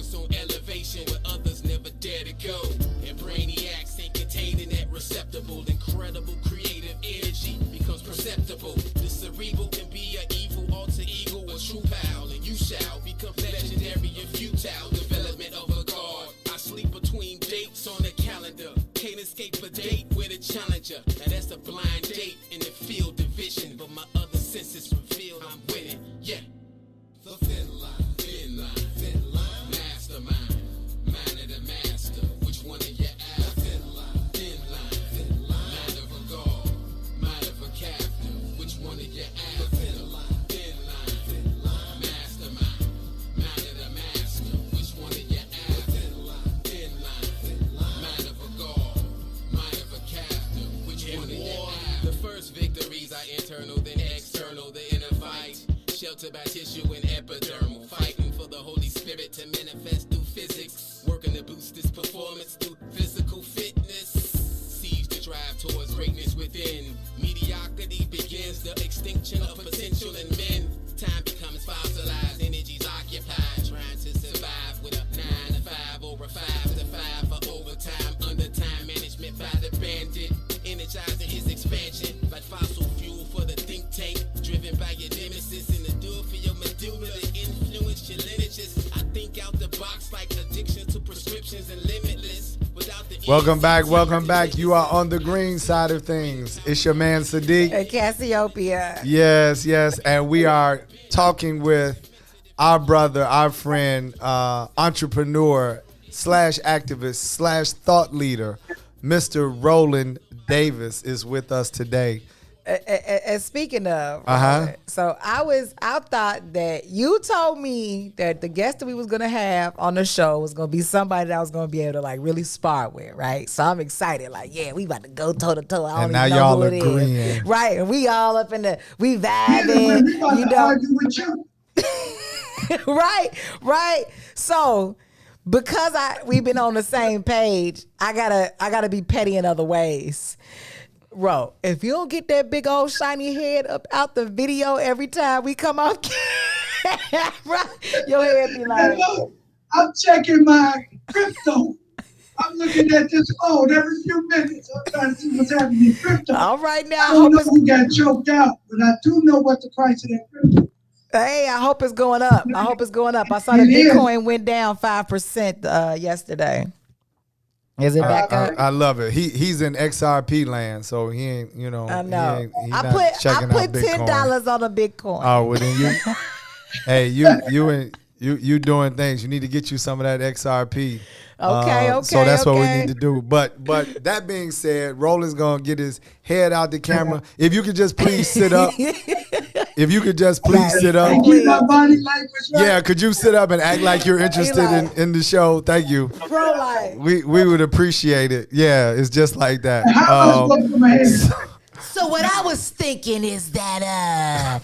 about tissue and epidermal. Fighting for the Holy Spirit to manifest through physics. Working to boost this performance through physical fitness. Sees the drive towards greatness within. Mediocrity begins the extinction of potential in men. Time becomes fossilized, energies occupied. Trying to survive with a 9 to 5 or a 5 to 5 for overtime. Under time management by the bandit. Energizing his expansion like fossil fuel for the think tank. Driven by your nemesis in the duel for your medulla to influence your lineages. I think out the box like addiction to prescriptions and limitless. Without the
Welcome back. You are on the green side of things. It's your man Sadeek.
And Cassiopeia.
Yes. And we are talking with our brother, our friend, entrepreneur / activist / thought leader, Mr. Roland Davis is with us today.
And speaking of, so I thought that you told me that the guest that we was gonna have on the show was gonna be somebody that I was gonna be able to like really spar with, right? So I'm excited, like, yeah, we about to go toe to toe. I don't
now
even know
y'all
who it
agreeing.
is, right? And we all up in the we vibing, you know. right. So because we've been on the same page, I gotta be petty in other ways. Bro, if you don't get that big old shiny head up out the video every time we come off camera, your head be like,
hello, I'm checking my crypto. I'm looking at this phone every few minutes. I'm trying to see what's happening in crypto.
All right now,
I don't know who got choked out, but I do know what the price of that crypto.
Hey, I hope it's going up. I saw that Bitcoin went down 5% yesterday. Is it back up?
I love it. He's in XRP land, so he ain't, you know.
I know.
I
put $10 on a Bitcoin.
Oh, well then you, hey, you doing things. You need to get you some of that XRP.
Okay.
So that's what we need to do. But that being said, Roland's gonna get his head out the camera. If you could just please sit up. If you could just please sit up. Yeah, could you sit up and act like you're interested in the show? Thank you. We would appreciate it. Yeah, it's just like that.
So what I was thinking is that,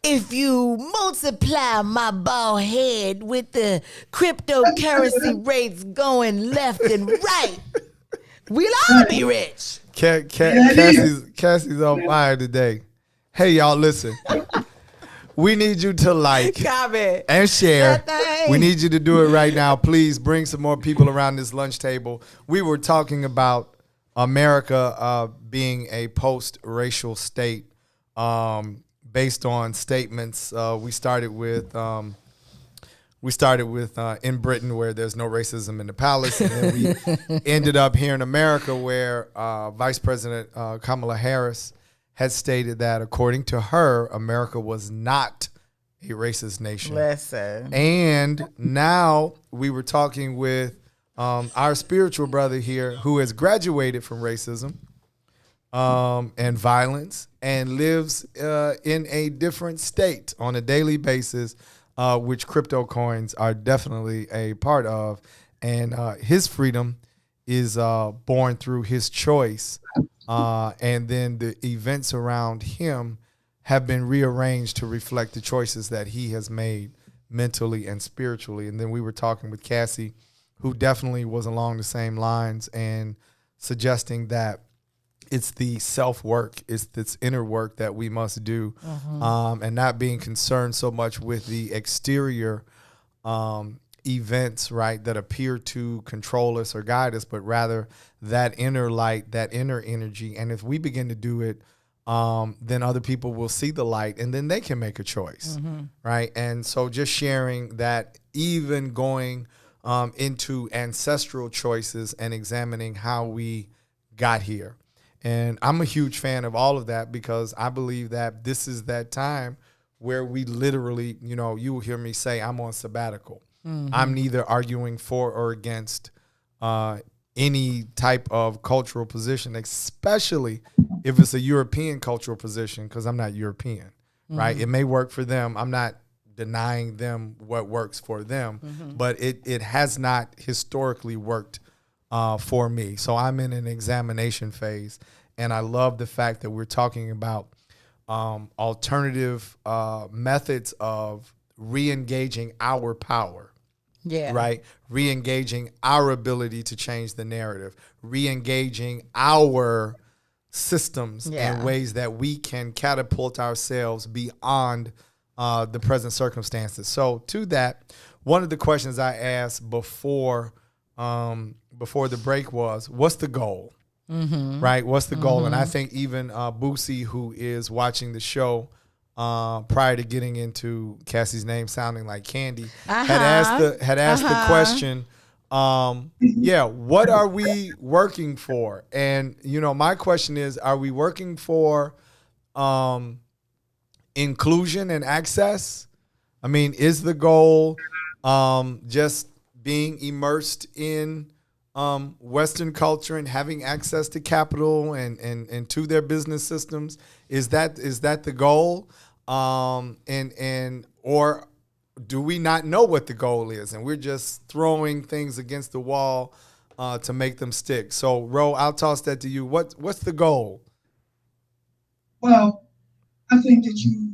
if you multiply my bald head with the cryptocurrency rates going left and right, we'll all be rich.
Cassie's on fire today. Hey, y'all, listen. We need you to like,
comment,
and share. We need you to do it right now. Please bring some more people around this lunch table. We were talking about America being a post-racial state based on statements. We started with in Britain, where there's no racism in the palace, and then we ended up here in America, where Vice President Kamala Harris had stated that, according to her, America was not a racist nation.
Listen.
And now we were talking with our spiritual brother here, who has graduated from racism and violence and lives in a different state on a daily basis, which crypto coins are definitely a part of. And his freedom is born through his choice. And then the events around him have been rearranged to reflect the choices that he has made mentally and spiritually. And then we were talking with Cassie, who definitely was along the same lines and suggesting that it's the self-work, it's this inner work that we must do, and not being concerned so much with the exterior events, right, that appear to control us or guide us, but rather that inner light, that inner energy. And if we begin to do it, then other people will see the light, and then they can make a choice, right? And so just sharing that, even going into ancestral choices and examining how we got here. And I'm a huge fan of all of that, because I believe that this is that time where we literally, you will hear me say I'm on sabbatical. I'm neither arguing for or against any type of cultural position, especially if it's a European cultural position, because I'm not European, right? It may work for them. I'm not denying them what works for them, but it has not historically worked for me. So I'm in an examination phase, and I love the fact that we're talking about alternative methods of re-engaging our power.
Yeah.
Right? Re-engaging our ability to change the narrative. Re-engaging our systems in ways that we can catapult ourselves beyond the present circumstances. So to that, one of the questions I asked before the break was, what's the goal?
Mm-hmm.
Right? What's the goal? And I think even Boosie, who is watching the show prior to getting into Cassie's name sounding like Candy, had asked the question, what are we working for? And, my question is, are we working for inclusion and access? I mean, is the goal just being immersed in Western culture and having access to capital and to their business systems? Is that the goal? Or do we not know what the goal is and we're just throwing things against the wall to make them stick? So, Ro, I'll toss that to you. What's the goal?
Well, I think that you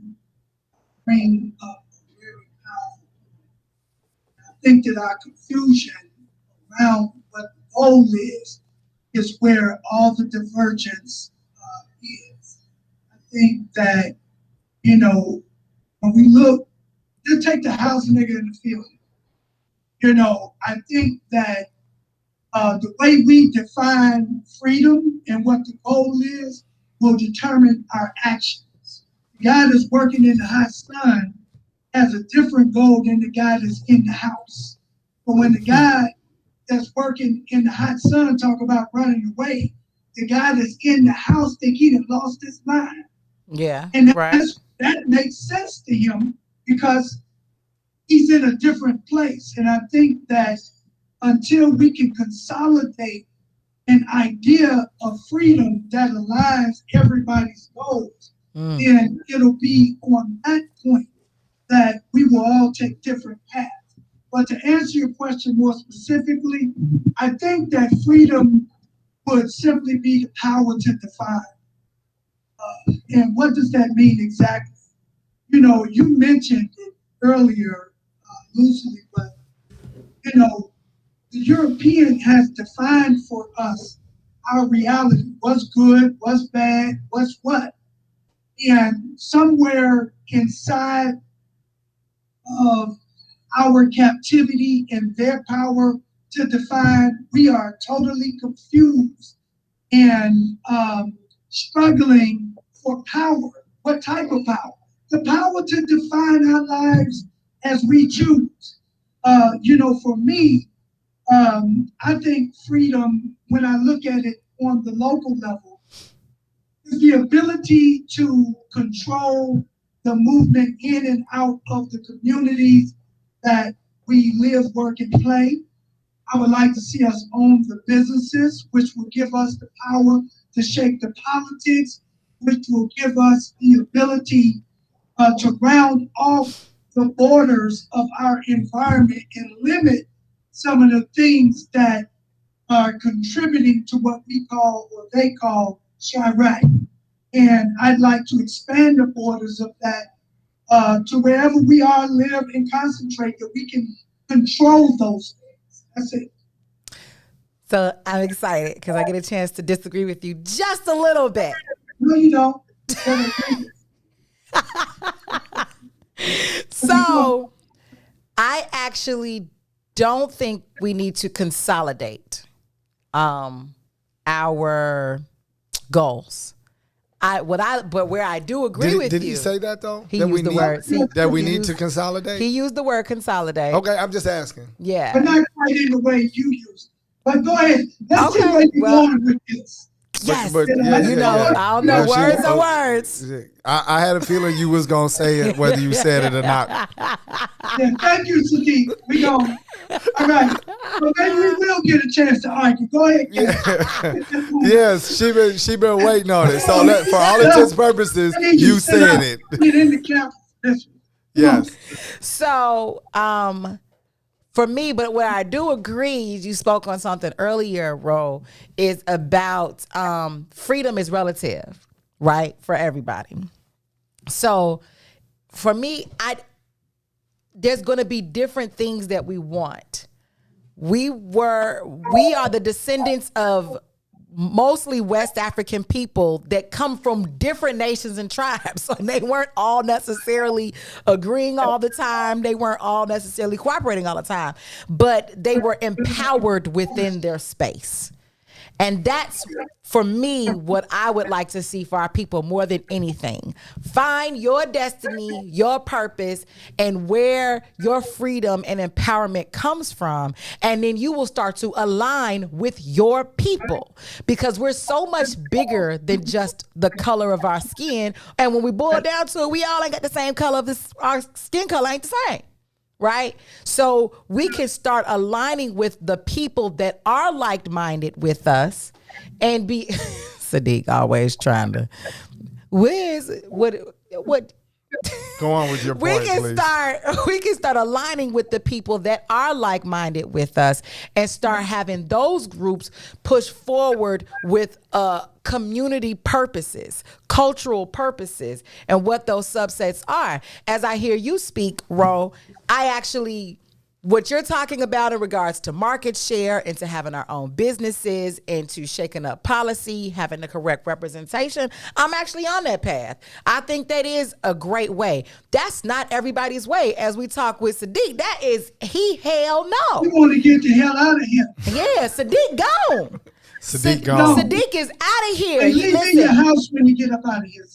bring up very powerful. I think that our confusion around what the goal is where all the divergence is. I think that, when we look, just take the house nigga in the field. I think that the way we define freedom and what the goal is will determine our actions. The guy that's working in the hot sun has a different goal than the guy that's in the house. But when the guy that's working in the hot sun talk about running away, the guy that's in the house think he done lost his mind.
Yeah,
and
right.
That makes sense to him because he's in a different place. And I think that until we can consolidate an idea of freedom that aligns everybody's goals, then it'll be on that point that we will all take different paths. But to answer your question more specifically, I think that freedom would simply be the power to define. And what does that mean exactly? You mentioned it earlier loosely, but, the European has defined for us our reality, what's good, what's bad, what's what. And somewhere inside of our captivity and their power to define, we are totally confused and struggling for power. What type of power? The power to define our lives as we choose. For me, I think freedom, when I look at it on the local level, is the ability to control the movement in and out of the communities that we live, work, and play. I would like to see us own the businesses, which will give us the power to shape the politics, which will give us the ability to round off the borders of our environment and limit some of the things that are contributing to what we call, or they call, Chirac. And I'd like to expand the borders of that to wherever we are, live, and concentrate, that we can control those things. That's it.
So I'm excited because I get a chance to disagree with you just a little bit.
No, you don't.
So I actually don't think we need to consolidate our goals. But where I do agree with you.
Did he say that though?
He used the word.
That we need to consolidate?
He used the word consolidate.
Okay, I'm just asking.
Yeah.
But not quite in the way you used it. But go ahead. Let's see where you're going with this.
Yes,
but
I don't know. Words are words.
I had a feeling you was gonna say it, whether you said it or not.
Yeah, thank you, Sadeek. We going. All right. Well, maybe we will get a chance to argue. Go ahead.
Yes, she been waiting on it. So for all intents and purposes, you said it.
Get in the camp.
Yes.
So, for me, but where I do agree, you spoke on something earlier, Ro, is about freedom is relative, right? For everybody. So for me, there's going to be different things that we want. We are the descendants of mostly West African people that come from different nations and tribes. So they weren't all necessarily agreeing all the time. They weren't all necessarily cooperating all the time, but they were empowered within their space. And that's, for me, what I would like to see for our people more than anything. Find your destiny, your purpose, and where your freedom and empowerment comes from. And then you will start to align with your people, because we're so much bigger than just the color of our skin. And when we boil down to it, we all ain't got the same color of our skin color ain't the same. Right? So we can start aligning with the people that are like-minded with us and be Sadeek always trying to what
go on with your point,
we can start aligning with the people that are like-minded with us and start having those groups push forward with community purposes, cultural purposes, and what those subsets are. As I hear you speak, Ro, what you're talking about in regards to market share and to having our own businesses and to shaking up policy, having the correct representation, I'm actually on that path. I think that is a great way. That's not everybody's way. As we talk with Sadeek, hell no.
You want to get the hell out of here.
Yeah, Sadeek gone.
Sadeek gone.
Sadeek is out of here.
Hey, leave in your house when you get up out of here.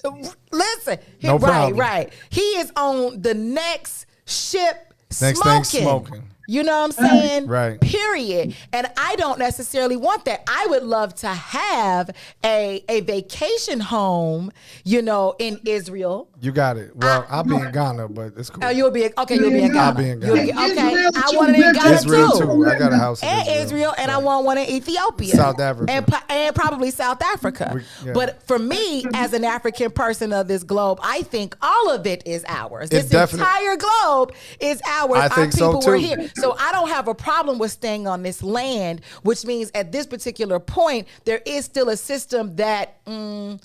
Listen.
No problem.
Right. He is on the next ship.
Next thing smoking.
You know what I'm saying?
Right.
Period. And I don't necessarily want that. I would love to have a vacation home, in Israel.
You got it. Well, I'll be in Ghana, but it's cool.
Oh, you'll be in Ghana.
I'll be in Ghana.
Okay, I want it in Ghana
Israel
too.
I got a house in
Israel, and I want one in Ethiopia,
South Africa,
and probably South Africa. But for me, as an African person of this globe, I think all of it is ours. This entire globe is ours.
I think
our people
so too.
were here, so I don't have a problem with staying on this land. Which means at this particular point, there is still a system that I'm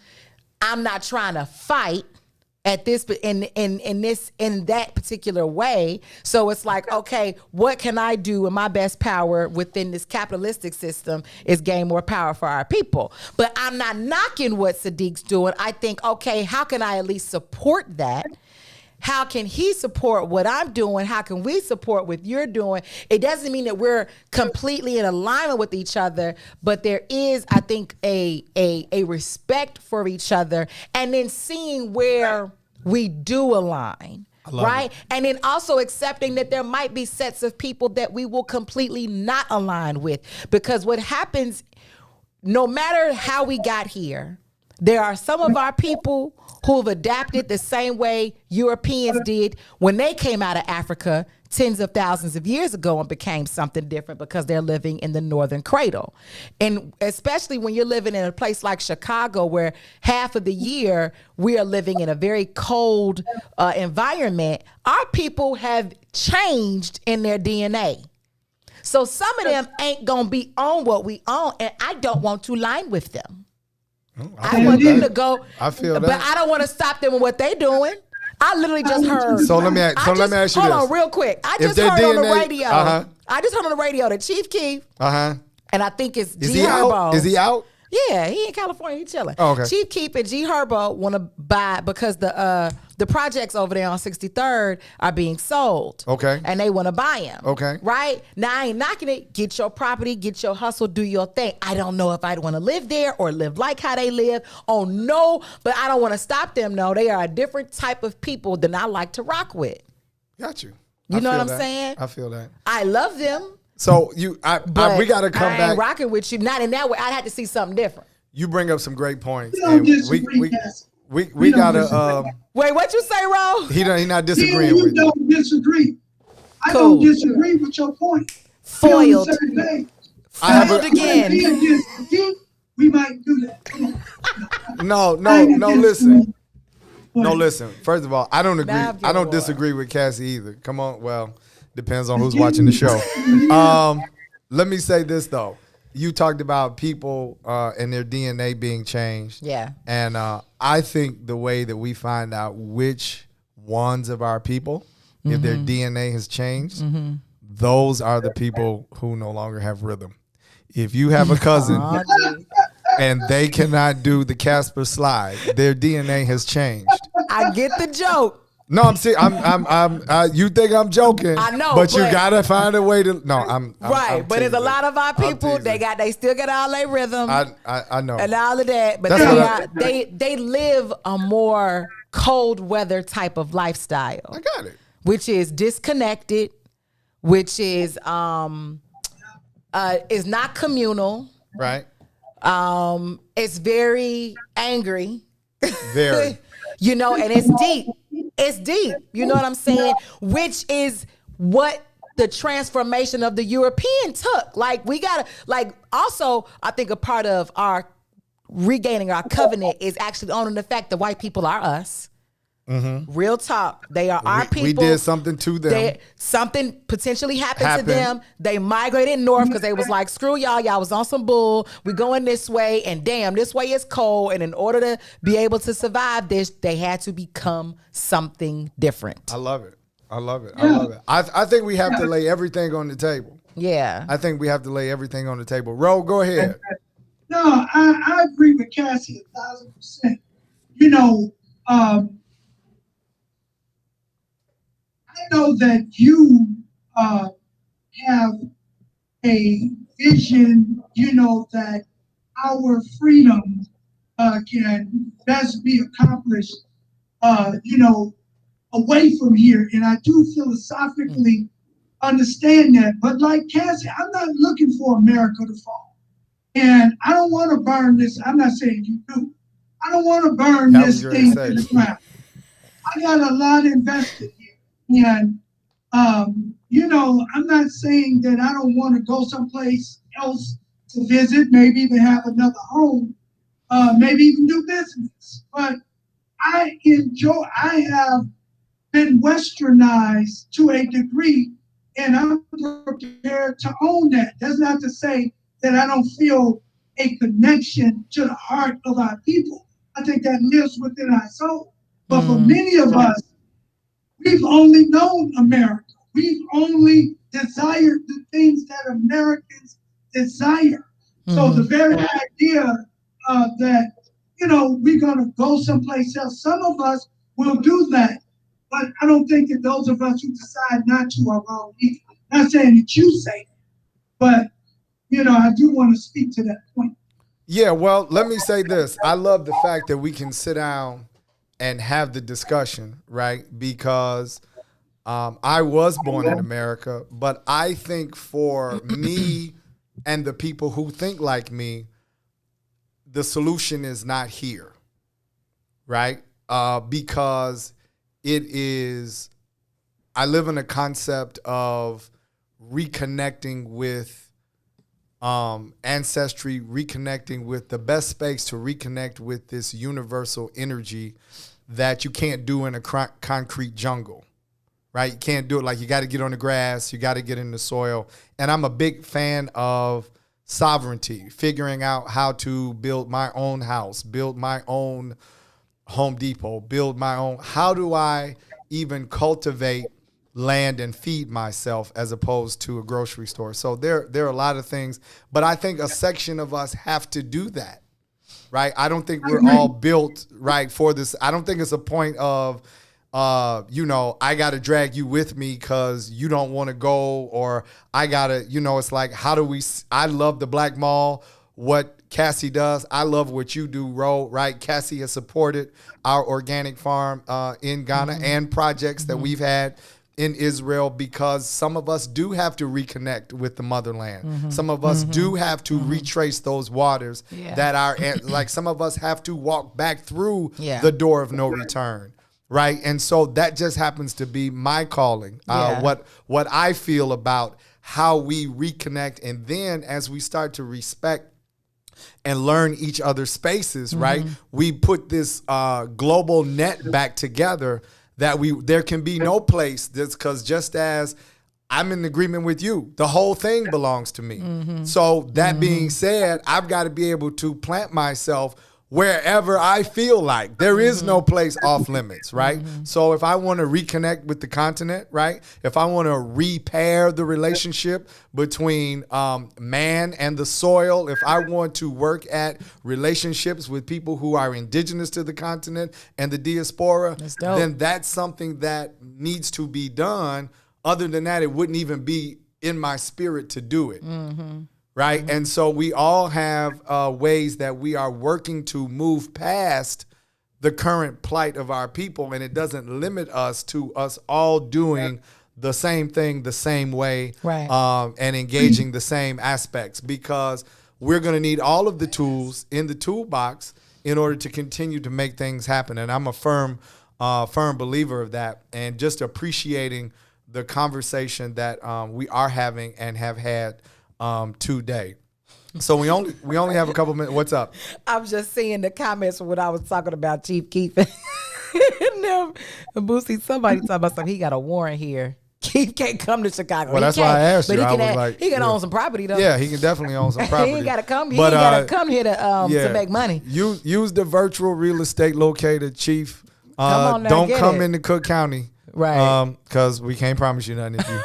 not trying to fight. At this in that particular way. So it's like, okay, what can I do in my best power within this capitalistic system is gain more power for our people. But I'm not knocking what Sadeek's doing. I think, okay, how can I at least support that? How can he support what I'm doing? How can we support what you're doing? It doesn't mean that we're completely in alignment with each other, but there is, I think, a respect for each other, and then seeing where we do align. Right? And then also accepting that there might be sets of people that we will completely not align with. Because what happens, no matter how we got here, there are some of our people who have adapted the same way Europeans did when they came out of Africa tens of thousands of years ago and became something different because they're living in the northern cradle. And especially when you're living in a place like Chicago, where half of the year we are living in a very cold environment, our people have changed in their DNA. So some of them ain't gonna be on what we own, and I don't want to line with them. I want them to go.
I feel that,
but I don't want to stop them in what they're doing. I literally just heard.
So let me ask you this.
Hold on, real quick. I just heard on the radio. I just heard on the radio that Chief Keef. And I think it's G Herbo.
Is he out?
Yeah, he in California. He chilling.
Oh, okay.
Chief Keef and G Herbo want to buy because the projects over there on 63rd are being sold.
Okay.
And they want to buy them.
Okay.
Right? Now, I ain't knocking it. Get your property, get your hustle, do your thing. I don't know if I'd want to live there or live like how they live. Oh, no. But I don't want to stop them. No, they are a different type of people than I like to rock with.
Got you.
You know what I'm saying?
I feel that.
I love them.
So we got to come
I
back.
ain't rocking with you. Not in that way. I'd have to see something different.
You bring up some great points.
We don't disagree,
we gotta.
Wait, what you say, Ro?
He not disagreeing with you.
Don't disagree. I don't disagree with your point.
Foiled.
Foiled again. We might do that. Come on.
No. Listen. No, listen. First of all, I don't agree. I don't disagree with Cassie either. Come on. Well, depends on who's watching the show. Let me say this though. you talked about people and their DNA being changed.
Yeah.
And I think the way that we find out which ones of our people, if their DNA has changed, those are the people who no longer have rhythm. If you have a cousin and they cannot do the Casper slide, their DNA has changed.
I get the joke.
No, I'm serious. You think I'm joking?
I know,
but you
but-
gotta find a way to. No, I'm
Right, but there's a
teasing.
lot of our
I'm
people.
teasing.
They still get all their rhythm
I know.
and all of that, but
That's
they live a more cold weather type of lifestyle.
I got it.
Which is disconnected, which is not communal.
Right.
It's very angry.
Very.
You know, and it's deep. It's deep. You know what I'm saying? Which is what the transformation of the European took. Like, we gotta, like, also, I think a part of our regaining our covenant is actually owning the fact that white people are us. Real talk. They are our people.
We did something to them.
Something potentially happened to them. They migrated north because they was like, screw y'all. Y'all was on some bull. We going this way. And damn, this way is cold. And in order to be able to survive this, they had to become something different.
I love it. I love it. I love it. I think we have to lay everything on the table.
Yeah.
I think we have to lay everything on the table. Ro, go ahead.
No, I agree with Cassie 1,000%. You know, I know that you have a vision, you know, that our freedom can best be accomplished, you know, away from here. And I do philosophically understand that. But like Cassie, I'm not looking for America to fall. And I don't want to burn this. I'm not saying you do. I don't want to burn this thing to the ground. I got a lot invested here. And, you know, I'm not saying that I don't want to go someplace else to visit, maybe even have another home, maybe even do business. But I have been westernized to a degree, and I'm prepared to own that. That's not to say that I don't feel a connection to the heart of our people. I think that lives within our soul. But for many of us, we've only known America. We've only desired the things that Americans desire. So the very idea that, you know, we're going to go someplace else, some of us will do that. But I don't think that those of us who decide not to are wrong either. Not saying that you say it, but, you know, I do want to speak to that point.
Yeah, well, let me say this. I love the fact that we can sit down and have the discussion, right? Because I was born in America, but I think for me and the people who think like me, the solution is not here, right? Because it is, I live in a concept of reconnecting with ancestry, reconnecting with the best space to reconnect with this universal energy that you can't do in a concrete jungle, right? You can't do it. Like, you got to get on the grass, you got to get in the soil. And I'm a big fan of sovereignty, figuring out how to build my own house, build my own Home Depot, build my own. How do I even cultivate land and feed myself as opposed to a grocery store? So there are a lot of things, but I think a section of us have to do that, right? I don't think we're all built right for this. I don't think it's a point of, you know, I got to drag you with me because you don't want to go, or I got to, you know, it's like, how do we, I love the Black Mall, what Cassie does. I love what you do, Ro, right? Cassie has supported our organic farm in Ghana and projects that we've had in Israel, because some of us do have to reconnect with the motherland. Some of us do have to retrace those waters that are, like, some of us have to walk back through the door of no return, right? And so that just happens to be my calling, what I feel about how we reconnect. And then as we start to respect and learn each other's spaces, right? We put this global net back together that there can be no place that's, because just as I'm in agreement with you. The whole thing belongs to me. So that being said, I've got to be able to plant myself wherever I feel like. There is no place off limits, right? So if I want to reconnect with the continent, right? If I want to repair the relationship between man and the soil, if I want to work at relationships with people who are indigenous to the continent and the diaspora, then that's something that needs to be done. Other than that, it wouldn't even be in my spirit to do it. Right. And so we all have ways that we are working to move past the current plight of our people. And it doesn't limit us to us all doing the same thing the same way, and engaging the same aspects, because we're going to need all of the tools in the toolbox in order to continue to make things happen. And I'm a firm believer of that, and just appreciating the conversation that we are having and have had today. So we only have a couple minutes. What's up?
I'm just seeing the comments from what I was talking about Chief Keef. And Boosie, somebody talking about something. He got a warrant here. Keith can't come to Chicago.
Well, that's why I asked you.
He can own some property though.
Yeah, he can definitely own some property.
He ain't got to come. He ain't got to come here to make money.
Use the virtual real estate locator, Chief.
Come on now,
don't
get
come
it.
into Cook County,
right?
Because we can't promise you nothing if you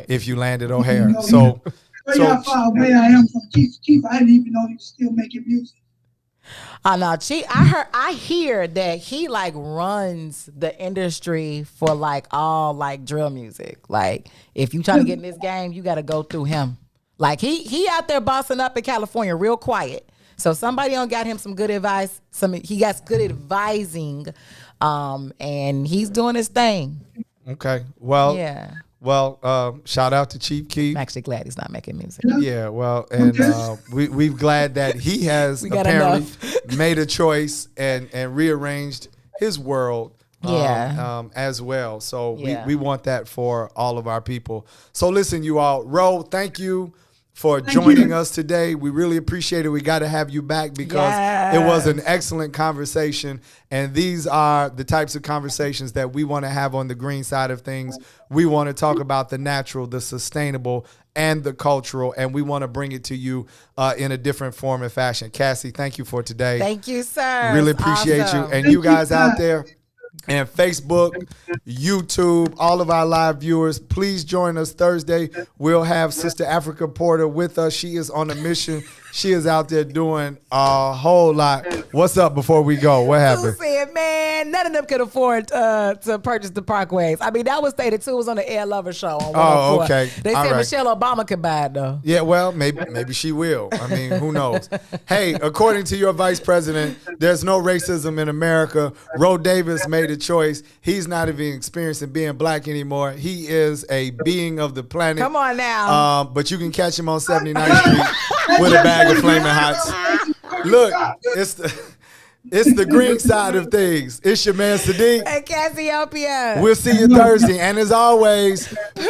if you land at O'Hare.
You know, how far away I am from Keith. I didn't even know he was still making music.
No, I hear that he like runs the industry for like all like drill music. Like if you trying to get in this game, you got to go through him. Like he out there bossing up in California, real quiet. So somebody got him some good advice. He got good advising, and he's doing his thing.
Okay. Well.
Yeah.
Well, shout out to Chief Keef.
I'm actually glad he's not making music.
Yeah, well, and we're glad that he has apparently made a choice and rearranged his world as well. So we want that for all of our people. So listen, you all, Ro, thank you for joining us today. We really appreciate it. We got to have you back because it was an excellent conversation. And these are the types of conversations that we want to have on the green side of things. We want to talk about the natural, the sustainable, and the cultural, and we want to bring it to you in a different form and fashion. Cassie, thank you for today.
Thank you, sir.
Really appreciate you. And you guys out there, and Facebook, YouTube, all of our live viewers, please join us Thursday. We'll have Sister Africa Porter with us. She is on a mission. She is out there doing a whole lot. What's up before we go? What happened?
Who said, man, none of them could afford to purchase the Parkways. I mean, that was stated too. It was on the Air Lover show on 104.
Oh, okay.
They said Michelle Obama could buy it though.
Yeah, well, maybe she will. I mean, who knows? Hey, according to your vice president, there's no racism in America. Ro Davis made a choice. He's not even experiencing being black anymore. He is a being of the planet.
Come on now.
But you can catch him on 79th Street with a bag of Flaming Hots. Look, it's the green side of things. It's your man Sadeek.
And Cassiopeia.
We'll see you Thursday. And as always, peace.